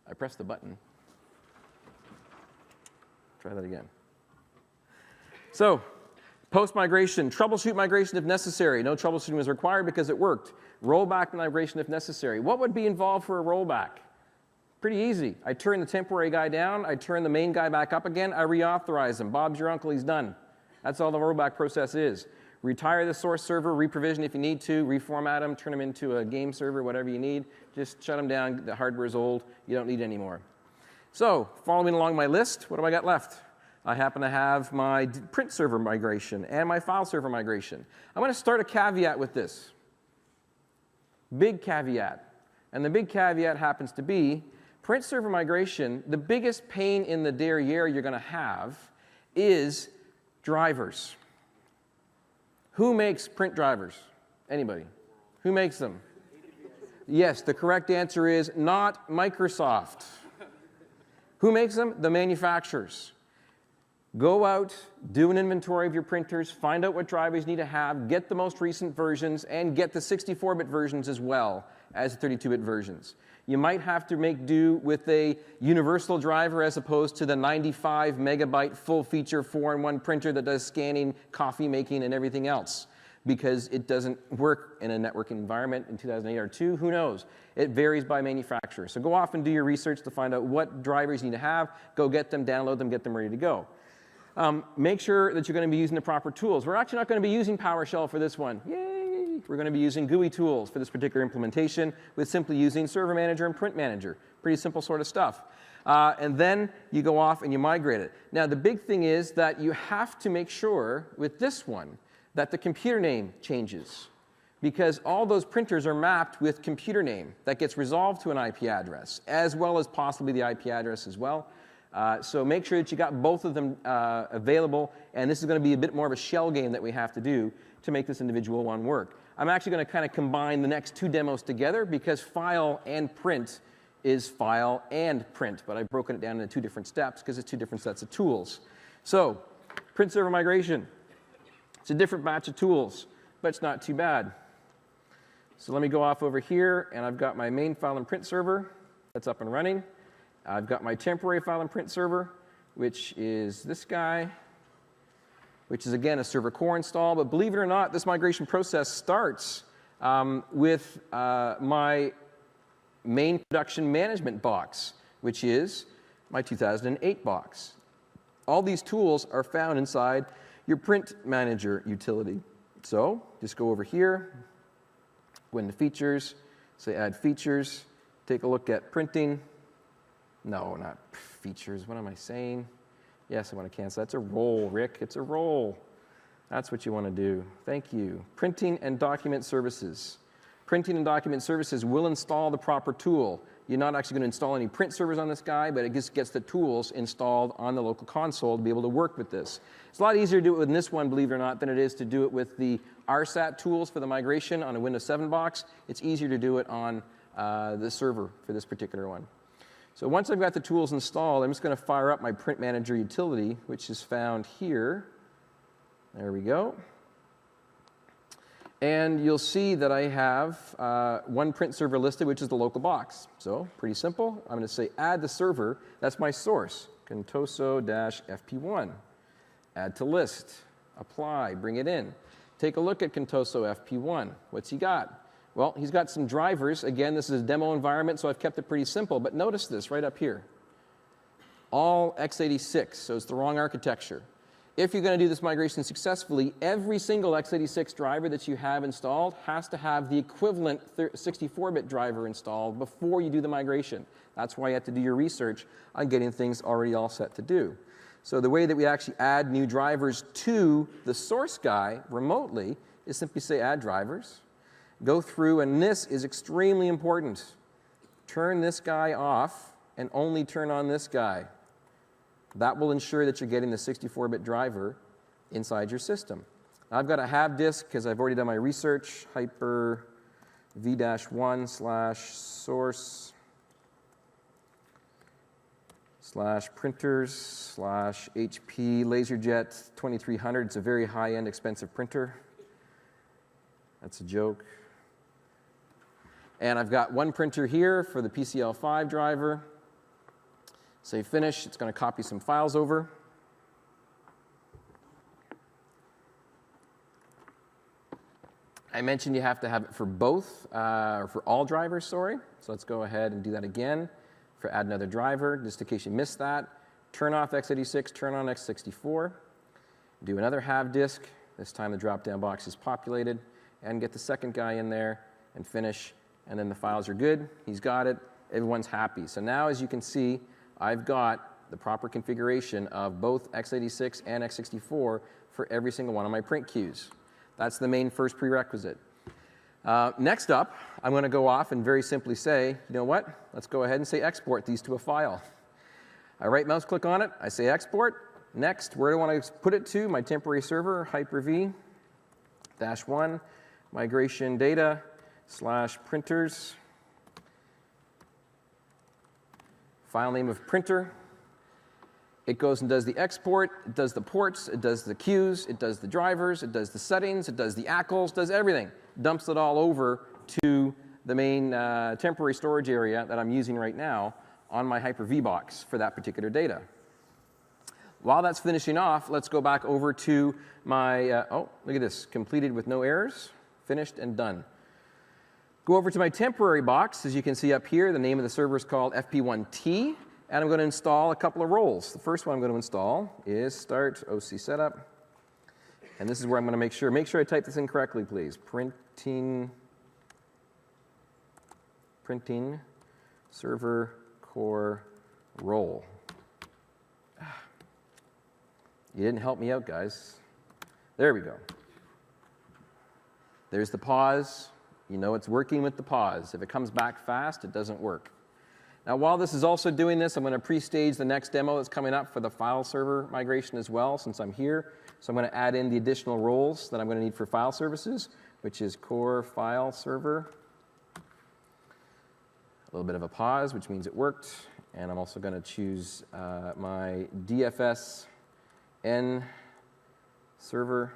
I pressed the button. Try that again. So, post-migration, troubleshoot migration if necessary. No troubleshooting was required because it worked. Rollback migration if necessary. What would be involved for a rollback? Pretty easy. I turn the temporary guy down, I turn the main guy back up again, I reauthorize him. Bob's your uncle, he's done. That's all the rollback process is. Retire the source server, reprovision if you need to, reformat him, turn him into a game server, whatever you need. Just shut him down, the hardware is old, you don't need it anymore. So, following along my list, what do I got left? I happen to have my print server migration and my file server migration. I'm going to start a caveat with this. Big caveat. And the big caveat happens to be print server migration, the biggest pain in the derriere you're going to have is drivers. Who makes print drivers? Anybody? Who makes them? Yes, the correct answer is not Microsoft. Who makes them? The manufacturers. Go out, do an inventory of your printers, find out what drivers you need to have, get the most recent versions, and get the 64-bit versions as well as the 32-bit versions. You might have to make do with a universal driver as opposed to the 95 megabyte full-feature 4-in-1 printer that does scanning, coffee making, and everything else, because it doesn't work in a network environment in 2008 or 2. Who knows? It varies by manufacturer. So go off and do your research to find out what drivers you need to have, go get them, download them, get them ready to go. Make sure that you're going to be using the proper tools. We're actually not going to be using PowerShell for this one. Yay! We're going to be using GUI tools for this particular implementation with simply using Server Manager and Print Manager. Pretty simple sort of stuff. And then you go off and you migrate it. Now, the big thing is that you have to make sure with this one that the computer name changes, because all those printers are mapped with computer name that gets resolved to an IP address, as well as possibly the IP address as well. So make sure that you got both of them available, and this is going to be a bit more of a shell game that we have to do to make this individual one work. I'm actually going to kind of combine the next two demos together, because file and print is file and print, but I've broken it down into two different steps because it's two different sets of tools. So, print server migration. It's a different batch of tools, but it's not too bad. So let me go off over here, and I've got my main file and print server that's up and running. I've got my temporary file and print server, which is this guy, which is, again, a server core install. But believe it or not, this migration process starts with my main production management box, which is my 2008 box. All these tools are found inside your print manager utility. So just go over here, go into features, say add features, take a look at printing. No, not features, what am I saying? Yes, I want to cancel. That's a role, Rick, it's a role. That's what you want to do. Thank you. Printing and document services. Printing and document services will install the proper tool. You're not actually going to install any print servers on this guy, but it just gets the tools installed on the local console to be able to work with this. It's a lot easier to do it with this one, believe it or not, than it is to do it with the RSAT tools for the migration on a Windows 7 box. It's easier to do it on the server for this particular one. So once I've got the tools installed, I'm just going to fire up my print manager utility, which is found here. There we go. And you'll see that I have one print server listed, which is the local box. So pretty simple. I'm going to say add the server. That's my source, Contoso-FP1. Add to list. Apply. Bring it in. Take a look at Contoso-FP1. What's he got? Well, he's got some drivers. Again, this is a demo environment, so I've kept it pretty simple. But notice this right up here. All x86, so it's the wrong architecture. If you're going to do this migration successfully, every single x86 driver that you have installed has to have the equivalent 64-bit driver installed before you do the migration. That's why you have to do your research on getting things already all set to do. So the way that we actually add new drivers to the source guy remotely is simply say add drivers. Go through, and this is extremely important. Turn this guy off and only turn on this guy. That will ensure that you're getting the 64-bit driver inside your system. I've got a have disk because I've already done my research, hyper v-1 /source /printers /HP LaserJet 2300. It's a very high-end, expensive printer. That's a joke. And I've got one printer here for the PCL5 driver. Say finish. It's going to copy some files over. I mentioned you have to have it for both, or for all drivers, sorry. So let's go ahead and do that again. For add another driver, just in case you missed that. Turn off x86, turn on x64. Do another have disk. This time the drop-down box is populated. And get the second guy in there and finish. And then the files are good. He's got it. Everyone's happy. So now, as you can see, I've got the proper configuration of both x86 and x64 for every single one of my print queues. That's the main first prerequisite. Next up, I'm going to go off and very simply say, you know what? Let's go ahead and say export these to a file. I right mouse click on it. I say export. Next, where do I want to put it to? My temporary server, Hyper-V -1, migration data /printers. File name of printer. It goes and does the export, it does the ports, it does the queues, it does the drivers, it does the settings, it does the ACLs, does everything. Dumps it all over to the main temporary storage area that I'm using right now on my Hyper-V box for that particular data. While that's finishing off, let's go back over to my, oh, look at this, completed with no errors, finished and done. Go over to my temporary box. As you can see up here, the name of the server is called FP1T, and I'm going to install a couple of roles. The first one I'm going to install is start OC setup, and this is where I'm going to make sure I type this in correctly, please. Printing server core role. You didn't help me out, guys. There we go. There's the pause. You know it's working with the pause. If it comes back fast, it doesn't work. Now, while this is also doing this, I'm going to pre-stage the next demo that's coming up for the file server migration as well, since I'm here. So I'm going to add in the additional roles that I'm going to need for file services, which is core file server. A little bit of a pause, which means it worked. And I'm also going to choose my DFS-N server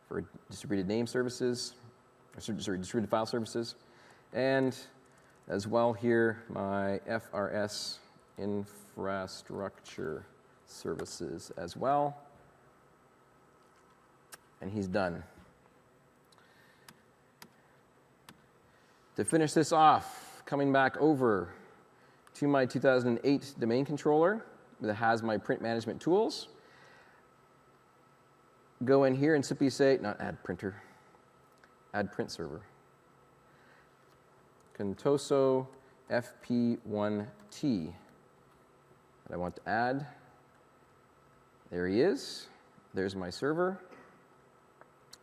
for distributed name services, or sorry, distributed file services. And as well here, my FRS infrastructure services as well. And he's done. To finish this off, coming back over to my 2008 domain controller that has my print management tools. Go in here and simply say, not add printer, add print server. Contoso FP1T that I want to add. There he is. There's my server.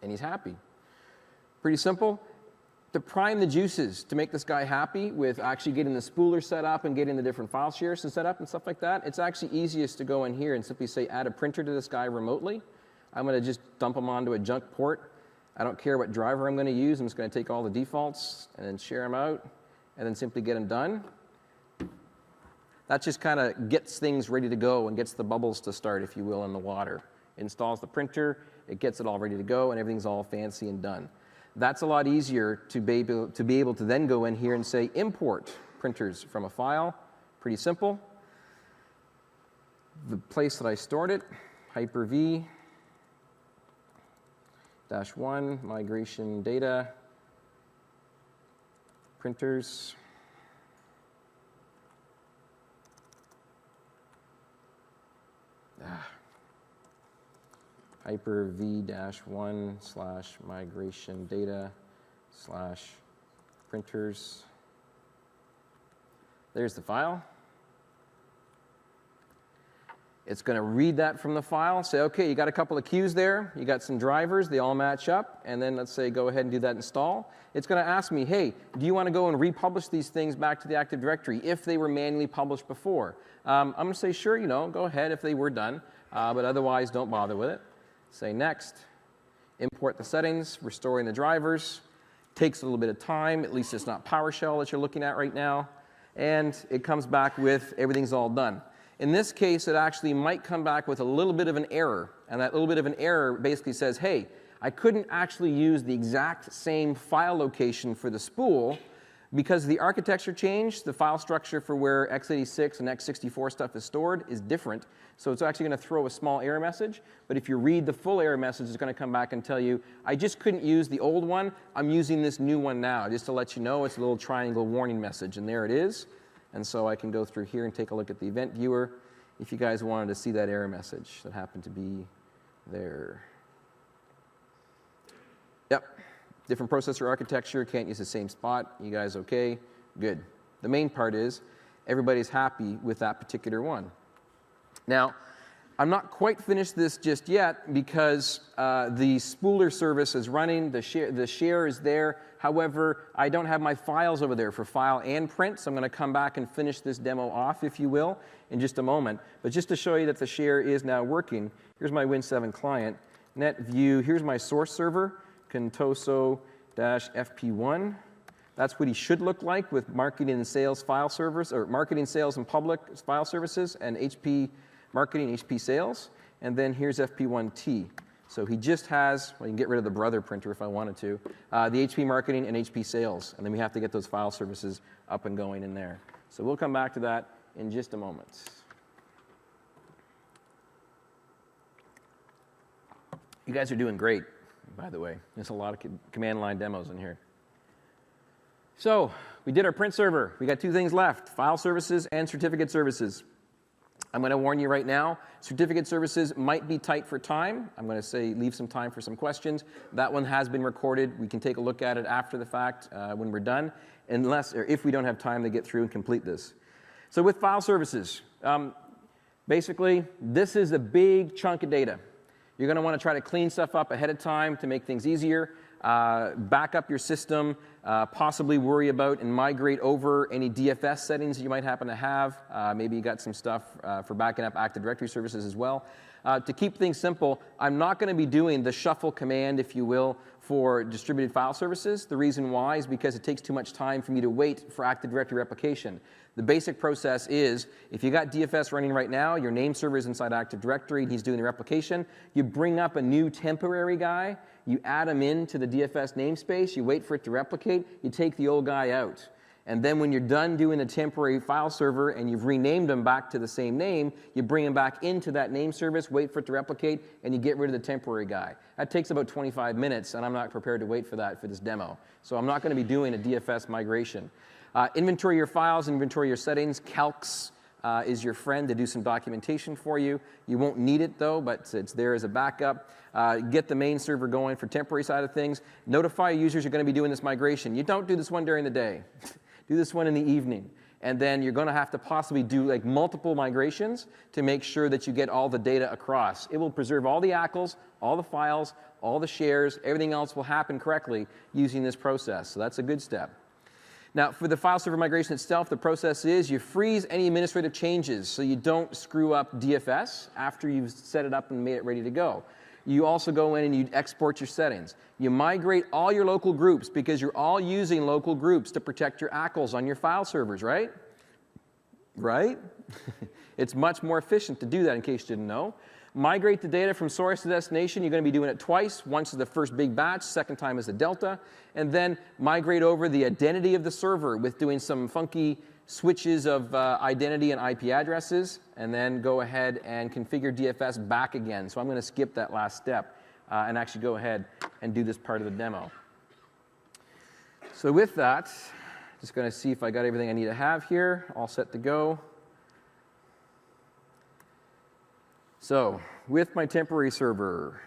And he's happy. Pretty simple. To prime the juices, to make this guy happy with actually getting the spooler set up and getting the different file shares set up and stuff like that, it's actually easiest to go in here and simply say add a printer to this guy remotely. I'm going to just dump him onto a junk port. I don't care what driver I'm going to use. I'm just going to take all the defaults and then share them out and then simply get them done. That just kind of gets things ready to go and gets the bubbles to start, if you will, in the water. Installs the printer, it gets it all ready to go, and everything's all fancy and done. That's a lot easier to be able to then go in here and say import printers from a file. Pretty simple. The place that I stored it, Hyper-V -1, migration data, printers. Hyper-V-1/migration data / printers. There's the file. It's going to read that from the file, say, okay, you got a couple of queues there, you got some drivers, they all match up, and then let's say go ahead and do that install. It's going to ask me, hey, do you want to go and republish these things back to the Active Directory if they were manually published before? I'm going to say, sure, go ahead if they were done, but otherwise don't bother with it. Say next, import the settings, restoring the drivers. Takes a little bit of time, at least it's not PowerShell that you're looking at right now, and it comes back with everything's all done. In this case, it actually might come back with a little bit of an error, and that little bit of an error basically says, hey, I couldn't actually use the exact same file location for the spool because the architecture changed. The file structure for where x86 and x64 stuff is stored is different, so it's actually going to throw a small error message. But if you read the full error message, it's going to come back and tell you, I just couldn't use the old one. I'm using this new one now. Just to let you know, it's a little triangle warning message, and there it is. And so I can go through here and take a look at the event viewer if you guys wanted to see that error message that happened to be there. Yep, different processor architecture, can't use the same spot. You guys okay? Good. The main part is everybody's happy with that particular one. Now, I'm not quite finished this just yet because the spooler service is running, the share is there. However, I don't have my files over there for file and print, so I'm going to come back and finish this demo off, if you will, in just a moment. But just to show you that the share is now working, here's my Win7 client. Net view, here's my source server, Contoso-FP1. That's what he should look like with marketing and sales file servers, or marketing, sales, and public file services, and HP marketing, HP sales. And then here's FP1T. So he just has, well, you can get rid of the brother printer if I wanted to, the HP marketing and HP sales. And then we have to get those file services up and going in there. So we'll come back to that in just a moment. You guys are doing great, by the way. There's a lot of command line demos in here. So we did our print server. We got two things left, file services and certificate services. I'm going to warn you right now, certificate services might be tight for time. I'm going to say leave some time for some questions. That one has been recorded. We can take a look at it after the fact when we're done, unless or if we don't have time to get through and complete this. So with file services, basically, this is a big chunk of data. You're going to want to try to clean stuff up ahead of time to make things easier. Back up your system, possibly worry about and migrate over any DFS settings that you might happen to have. Maybe you got some stuff for backing up Active Directory services as well. To keep things simple, I'm not going to be doing the shuffle command, if you will, for distributed file services. The reason why is because it takes too much time for me to wait for Active Directory replication. The basic process is, if you got DFS running right now, your name server is inside Active Directory, and he's doing the replication, you bring up a new temporary guy, you add him into the DFS namespace, you wait for it to replicate, you take the old guy out. And then when you're done doing the temporary file server and you've renamed them back to the same name, you bring them back into that name service, wait for it to replicate, and you get rid of the temporary guy. That takes about 25 minutes, and I'm not prepared to wait for that for this demo. So I'm not going to be doing a DFS migration. Inventory your files, inventory your settings. Calcs is your friend to do some documentation for you. You won't need it, though, but it's there as a backup. Get the main server going for temporary side of things. Notify users you're going to be doing this migration. You don't do this one during the day. Do this one in the evening. And then you're going to have to possibly do like multiple migrations to make sure that you get all the data across. It will preserve all the ACLs, all the files, all the shares. Everything else will happen correctly using this process. So that's a good step. Now, for the file server migration itself, the process is you freeze any administrative changes so you don't screw up DFS after you've set it up and made it ready to go. You also go in and you export your settings. You migrate all your local groups because you're all using local groups to protect your ACLs on your file servers, right? Right? It's much more efficient to do that in case you didn't know. Migrate the data from source to destination. You're going to be doing it twice. Once is the first big batch, second time is the delta. And then migrate over the identity of the server with doing some funky switches of identity and IP addresses, and then go ahead and configure DFS back again. So I'm going to skip that last step and actually go ahead and do this part of the demo. So with that, just going to see if I got everything I need to have here, all set to go. So with my temporary server,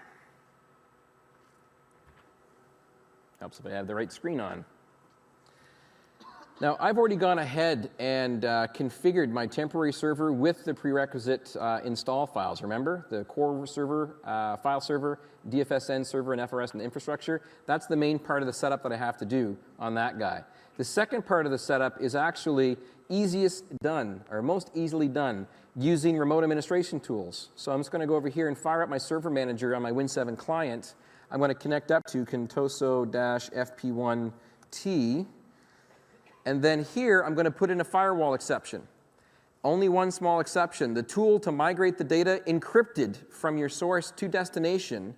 helps if I have the right screen on. Now, I've already gone ahead and configured my temporary server with the prerequisite install files. Remember, the core server, file server, DFSN server, and FRS and infrastructure. That's the main part of the setup that I have to do on that guy. The second part of the setup is actually easiest done, or most easily done, using remote administration tools. So I'm just going to go over here and fire up my server manager on my Win7 client. I'm going to connect up to Contoso-FP1T. And then here, I'm going to put in a firewall exception. Only one small exception. The tool to migrate the data encrypted from your source to destination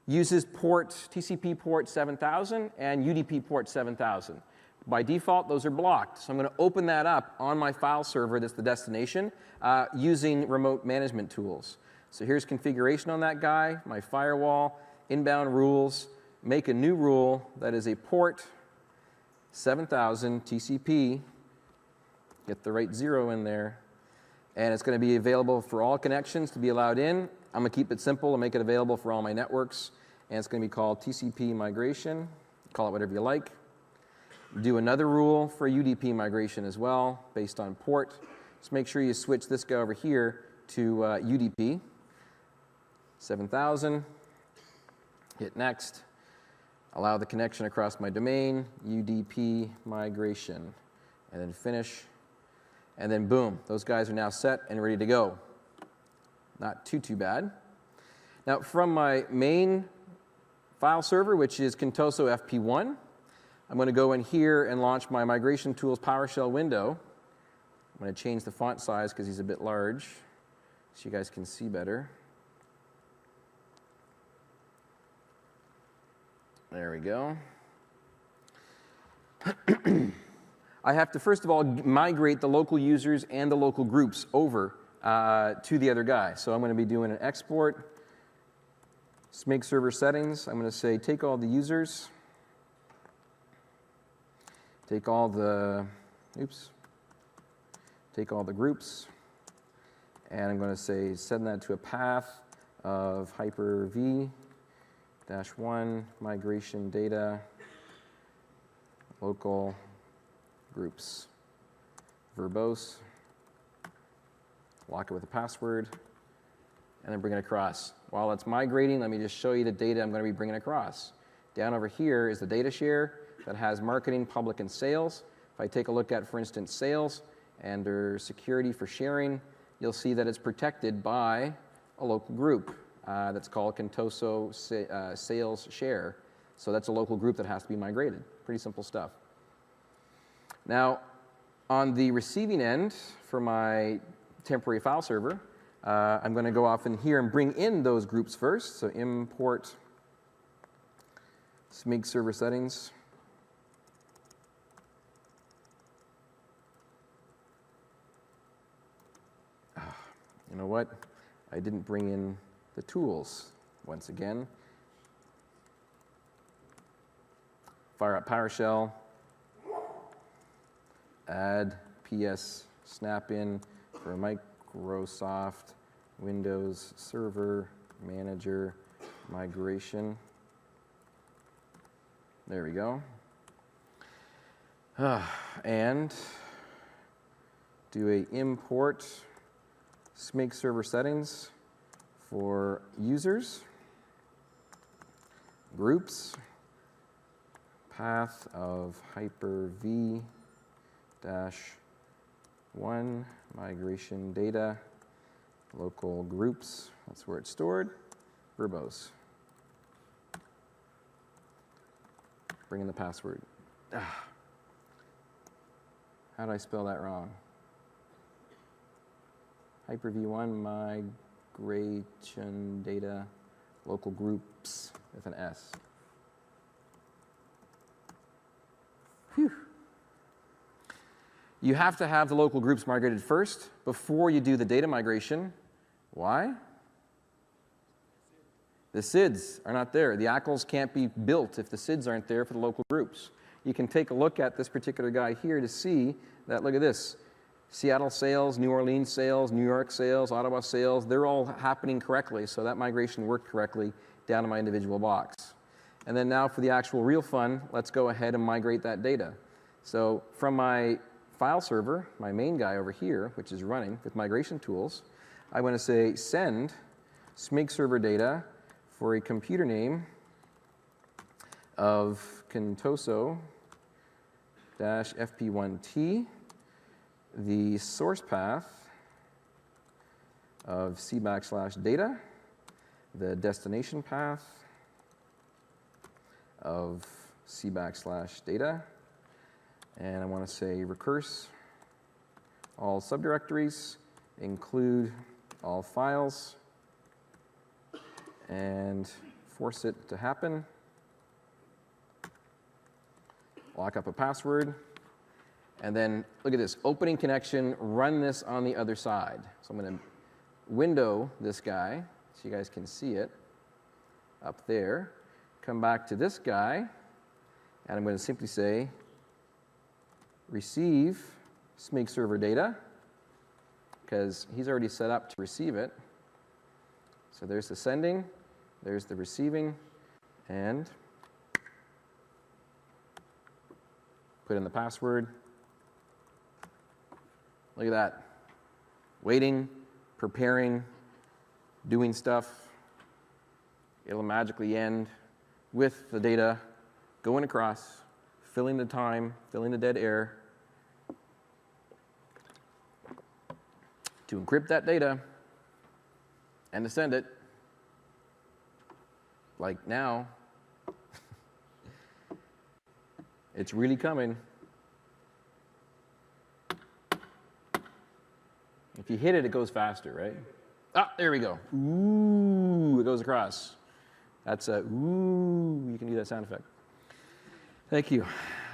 uses TCP port 7000 and UDP port 7000. By default, those are blocked. So I'm going to open that up on my file server that's the destination using remote management tools. So here's configuration on that guy, my firewall, inbound rules, make a new rule that is a port 7000 TCP, get the right 0 in there, and it's going to be available for all connections to be allowed in. I'm going to keep it simple and make it available for all my networks, and it's going to be called TCP migration. Call it whatever you like. Do another rule for UDP migration as well, based on port. Just make sure you switch this guy over here to UDP 7000. Hit next. Allow the connection across my domain, UDP migration, and then finish. And then boom, those guys are now set and ready to go. Not too bad. Now from my main file server, which is Contoso FP1, I'm going to go in here and launch my Migration Tools PowerShell window. I'm going to change the font size because he's a bit large so you guys can see better. There we go. I have to, first of all, migrate the local users and the local groups over to the other guy. So I'm going to be doing an export, SMIG server settings. I'm going to say take all the users, take all the groups, and I'm going to say send that to a path of Hyper-V -1 migration data local groups verbose, lock it with a password, and then bring it across. While it's migrating, let me just show you the data I'm going to be bringing across. Down over here is the data share that has marketing, public, and sales. If I take a look at, for instance, sales, under security for sharing, you'll see that it's protected by a local group. That's called Contoso Sales Share. So that's a local group that has to be migrated. Pretty simple stuff. Now, on the receiving end for my temporary file server, I'm going to go off in here and bring in those groups first. So import SMIG server settings. You know what? I didn't bring in the tools once again. Fire up PowerShell, add PS snap-in for Microsoft Windows Server Manager migration. There we go. And do a import SMIG server settings for users, groups, path of Hyper-V -1 migration data, local groups, that's where it's stored, verbose. Bring in the password. How did I spell that wrong? Hyper-V1 migration data, local groups with an S. Whew. You have to have the local groups migrated first before you do the data migration. Why? The SIDs are not there. The ACLs can't be built if the SIDs aren't there for the local groups. You can take a look at this particular guy here to see that, look at this. Seattle sales, New Orleans sales, New York sales, Ottawa sales, they're all happening correctly, so that migration worked correctly down to my individual box. And then now for the actual real fun, let's go ahead and migrate that data. So from my file server, my main guy over here, which is running with migration tools, I want to say send SMIG server data for a computer name of Contoso-FP1T, the source path of C/data, the destination path of C/data, and I want to say recurse all subdirectories, include all files, and force it to happen. Lock up a password. And then look at this, opening connection, run this on the other side. So I'm going to window this guy so you guys can see it up there. Come back to this guy, and I'm going to simply say receive SMIG server data, because he's already set up to receive it. So there's the sending, there's the receiving, and put in the password. Look at that. Waiting, preparing, doing stuff. It'll magically end with the data going across, filling the time, filling the dead air to encrypt that data and to send it. Like now. It's really coming. If you hit it, it goes faster, right? Ah, there we go. Ooh, it goes across. That's a ooh, you can do that sound effect. Thank you.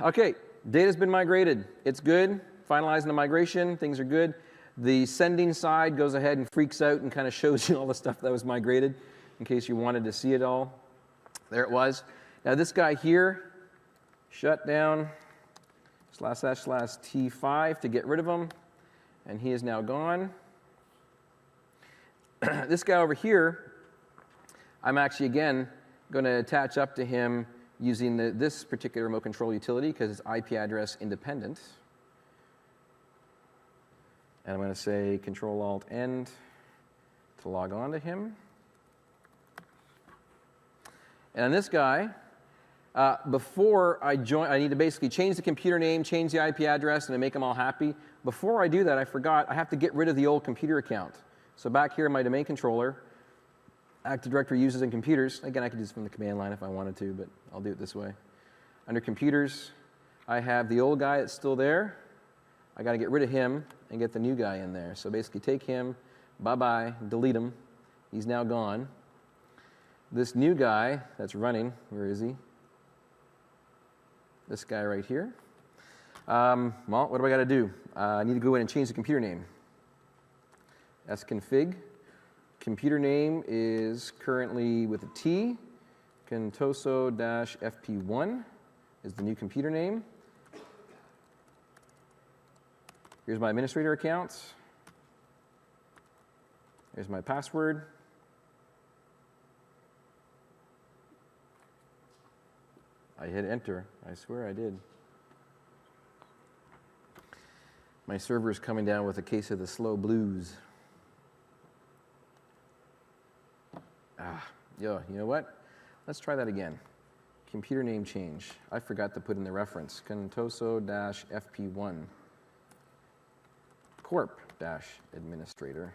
Okay, data's been migrated. It's good. Finalizing the migration, things are good. The sending side goes ahead and freaks out and kind of shows you all the stuff that was migrated in case you wanted to see it all. There it was. Now this guy here, shut down //T5 to get rid of him, and he is now gone. This guy over here, I'm actually, again, going to attach up to him using this particular remote control utility because it's IP address independent. And I'm going to say Control-Alt-End to log on to him. And on this guy, before I join, I need to basically change the computer name, change the IP address, and to make them all happy. Before I do that, I forgot, I have to get rid of the old computer account. So back here in my domain controller, Active Directory users and computers. Again, I could do this from the command line if I wanted to, but I'll do it this way. Under computers, I have the old guy that's still there. I got to get rid of him and get the new guy in there. So basically take him, bye-bye, delete him. He's now gone. This new guy that's running, where is he? This guy right here. Well, what do I got to do? I need to go in and change the computer name. sconfig. Computer name is currently with a T. Contoso-FP1 is the new computer name. Here's my administrator account. Here's my password. I hit enter. I swear I did. My server is coming down with a case of the slow blues. You know what? Let's try that again. Computer name change. I forgot to put in the reference. Contoso-FP1. Corp-administrator.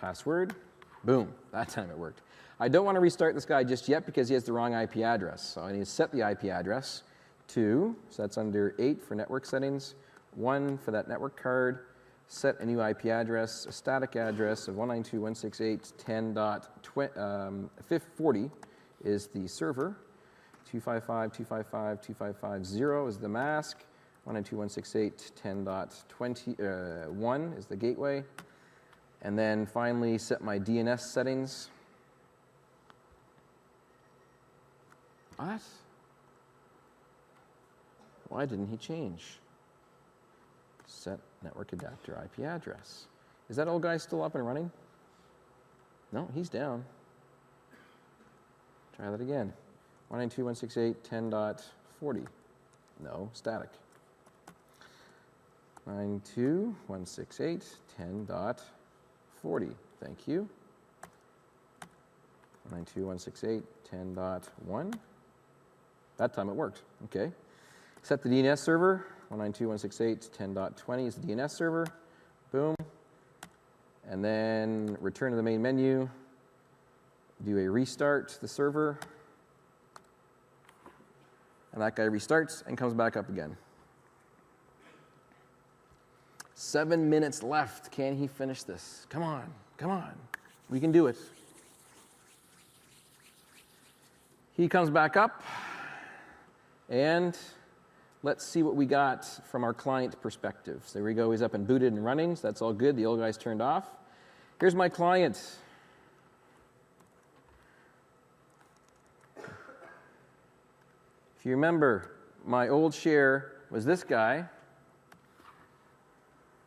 Password. Boom. That time it worked. I don't want to restart this guy just yet because he has the wrong IP address. So I need to set the IP address to, so that's under 8 for network settings, 1 for that network card, set a new IP address, a static address of 192.168.10.40 is the server, 255.255.255.0 is the mask, 192.168.10.20.1 is the gateway, and then finally set my DNS settings. What? Why didn't he change? Set network adapter IP address. Is that old guy still up and running? No, he's down. Try that again. 192.168.10.40. No, static. 192.168.10.40. Thank you. 192.168.10.1. That time it worked. Okay. Set the DNS server. 192.168.10.20 is the DNS server. Boom. And then return to the main menu. Do a restart to the server. And that guy restarts and comes back up again. 7 minutes left. Can he finish this? Come on. Come on. We can do it. He comes back up. And let's see what we got from our client perspective. So there we go. He's up and booted and running. So that's all good. The old guy's turned off. Here's my client. If you remember, my old share was this guy.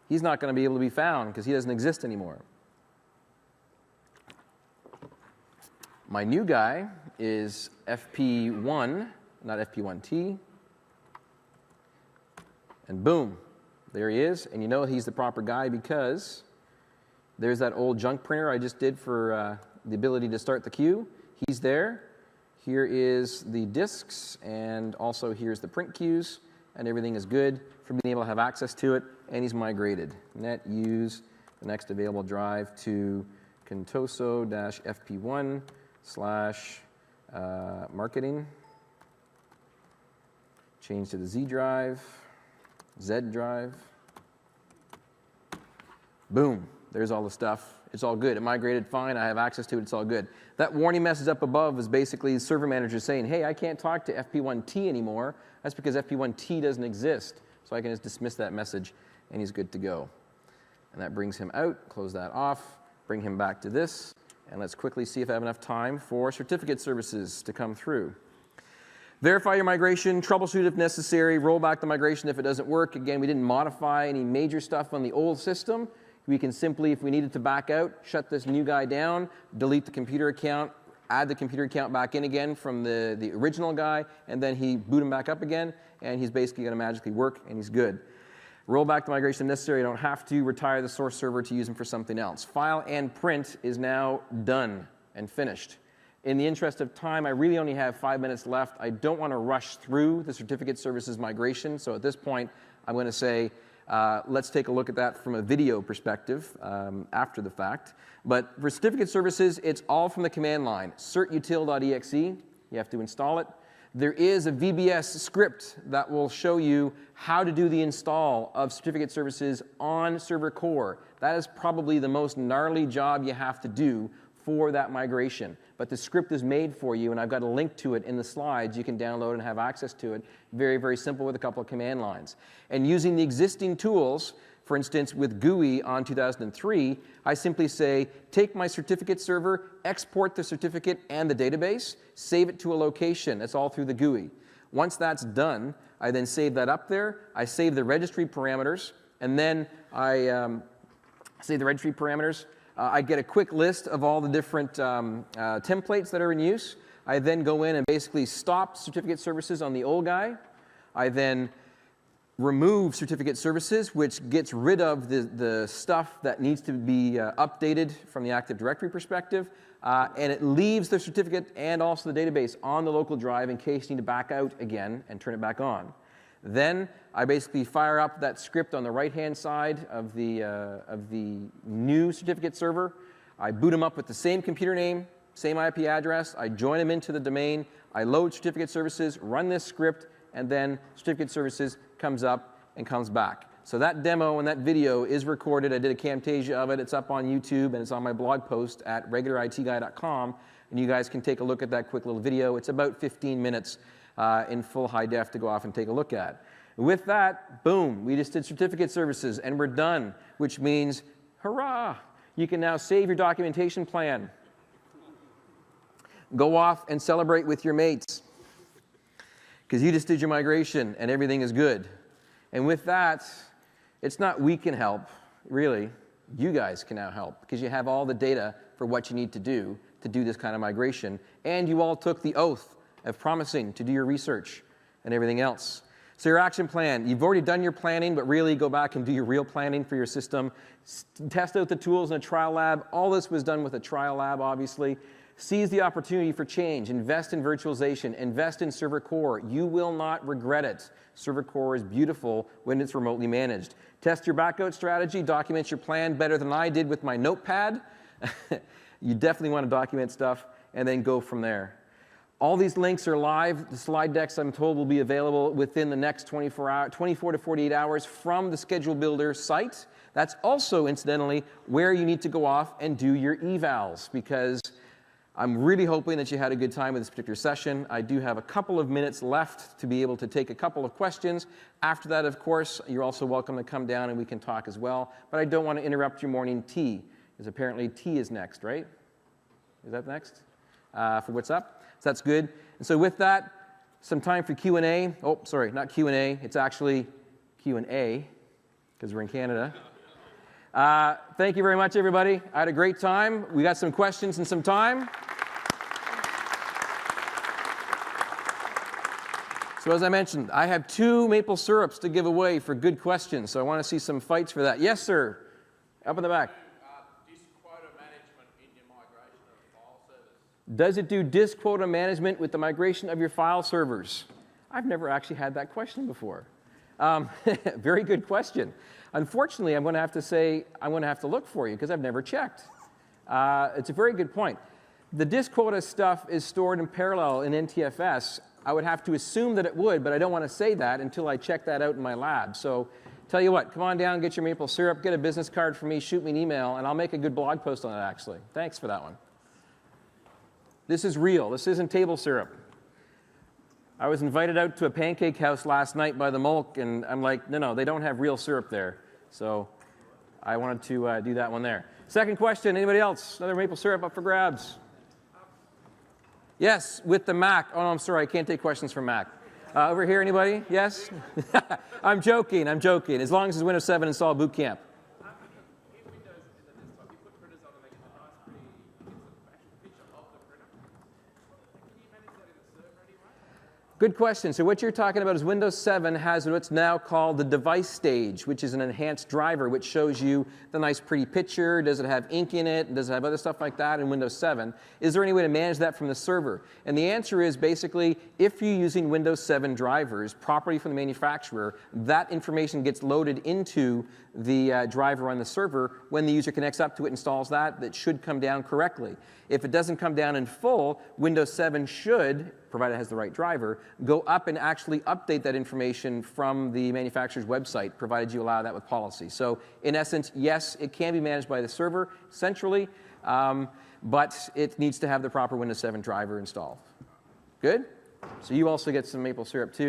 He's not going to be able to be found because he doesn't exist anymore. My new guy is FP1, not FP1T. And boom, there he is. And you know he's the proper guy because there's that old junk printer I just did for the ability to start the queue. He's there. Here is the disks, and also here's the print queues, and everything is good for being able to have access to it, and he's migrated. Net use the next available drive to contoso-fp1/marketing. Change to the Z drive, Z drive. Boom, there's all the stuff. It's all good. It migrated fine. I have access to it. It's all good. That warning message up above is basically the server manager saying, hey, I can't talk to FP1T anymore. That's because FP1T doesn't exist. So I can just dismiss that message, and he's good to go. And that brings him out. Close that off. Bring him back to this. And let's quickly see if I have enough time for certificate services to come through. Verify your migration, troubleshoot if necessary, roll back the migration if it doesn't work. Again, we didn't modify any major stuff on the old system. We can simply, if we needed to back out, shut this new guy down, delete the computer account, add the computer account back in again from the original guy, and then boot him back up again, and he's basically going to magically work, and he's good. Roll back the migration if necessary. You don't have to retire the source server to use him for something else. File and print is now done and finished. In the interest of time, I really only have 5 minutes left. I don't want to rush through the certificate services migration, so at this point, I'm going to say, let's take a look at that from a video perspective after the fact. But for certificate services, it's all from the command line. certutil.exe, you have to install it. There is a VBS script that will show you how to do the install of certificate services on server core. That is probably the most gnarly job you have to do for that migration. But the script is made for you, and I've got a link to it in the slides. You can download and have access to it. Very, very simple with a couple of command lines. And using the existing tools For instance, with GUI on 2003, I simply say, take my certificate server, export the certificate and the database, save it to a location. That's all through the GUI. Once that's done, I then save that up there. I save the registry parameters, and then I save the registry parameters. I get a quick list of all the different templates that are in use. I then go in and basically stop certificate services on the old guy. I then remove certificate services, which gets rid of the stuff that needs to be updated from the Active Directory perspective, and it leaves the certificate and also the database on the local drive in case you need to back out again and turn it back on. Then I basically fire up that script on the right-hand side of the new certificate server. I boot them up with the same computer name, same IP address. I join them into the domain. I load certificate services, run this script, and then certificate services comes up and comes back. So that demo and that video is recorded. I did a Camtasia of it. It's up on YouTube, and it's on my blog post at regularitguy.com. And you guys can take a look at that quick little video. It's about 15 minutes in full high def to go off and take a look at. With that, boom, we just did certificate services, and we're done, which means, hurrah, you can now save your documentation plan. Go off and celebrate with your mates, because you just did your migration and everything is good. And with that, it's not we can help, really. You guys can now help, because you have all the data for what you need to do this kind of migration. And you all took the oath of promising to do your research and everything else. So your action plan, you've already done your planning, but really go back and do your real planning for your system. Test out the tools in a trial lab. All this was done with a trial lab, obviously. Seize the opportunity for change. Invest in virtualization. Invest in Server Core. You will not regret it. Server Core is beautiful when it's remotely managed. Test your backout strategy. Document your plan better than I did with my notepad. You definitely want to document stuff, and then go from there. All these links are live. The slide decks, I'm told, will be available within the next 24 to 48 hours from the Schedule Builder site. That's also, incidentally, where you need to go off and do your evals, because I'm really hoping that you had a good time with this particular session. I do have a couple of minutes left to be able to take a couple of questions. After that, of course, you're also welcome to come down and we can talk as well. But I don't want to interrupt your morning tea, because apparently tea is next, right? Is that next? For what's up? So that's good. And so with that, some time for Q&A. Oh, sorry, not Q&A. It's actually Q&A, because we're in Canada. Thank you very much, everybody. I had a great time. We got some questions and some time. So as I mentioned, I have 2 maple syrups to give away for good questions, so I want to see some fights for that. Yes, sir. Up in the back. Disk quota management in your migration of file servers. Does it do disk quota management with the migration of your file servers? I've never actually had that question before. Very good question. Unfortunately, I'm going to have to say, I'm going to have to look for you, because I've never checked. It's a very good point. The disk quota stuff is stored in parallel in NTFS. I would have to assume that it would, but I don't want to say that until I check that out in my lab. So tell you what, come on down, get your maple syrup, get a business card for me, shoot me an email, and I'll make a good blog post on it, actually. Thanks for that one. This is real. This isn't table syrup. I was invited out to a pancake house last night by the Mulk, and I'm like, no, they don't have real syrup there. So I wanted to do that one there. Second question, anybody else? Another maple syrup up for grabs? Yes, with the Mac. Oh, no, I'm sorry, I can't take questions from Mac. Over here, anybody? Yes? I'm joking. As long as it's Windows 7 installed boot camp. In Windows, in the desktop, you put printers on and they get a nice, pretty, actual picture of the printer. Can you manage that in the server anyway? Good question. So what you're talking about is Windows 7 has what's now called the device stage, which is an enhanced driver which shows you the nice pretty picture. Does it have ink in it? Does it have other stuff like that in Windows 7? Is there any way to manage that from the server? And the answer is basically, if you're using Windows 7 drivers, property from the manufacturer, that information gets loaded into the driver on the server. When the user connects up to it, installs that, that should come down correctly. If it doesn't come down in full, Windows 7 should, provided it has the right driver, go up and actually update that information from the manufacturer's website, provided you allow that with policy. So in essence, yes, it can be managed by the server centrally, but it needs to have the proper Windows 7 driver installed. Good? So you also get some maple syrup too.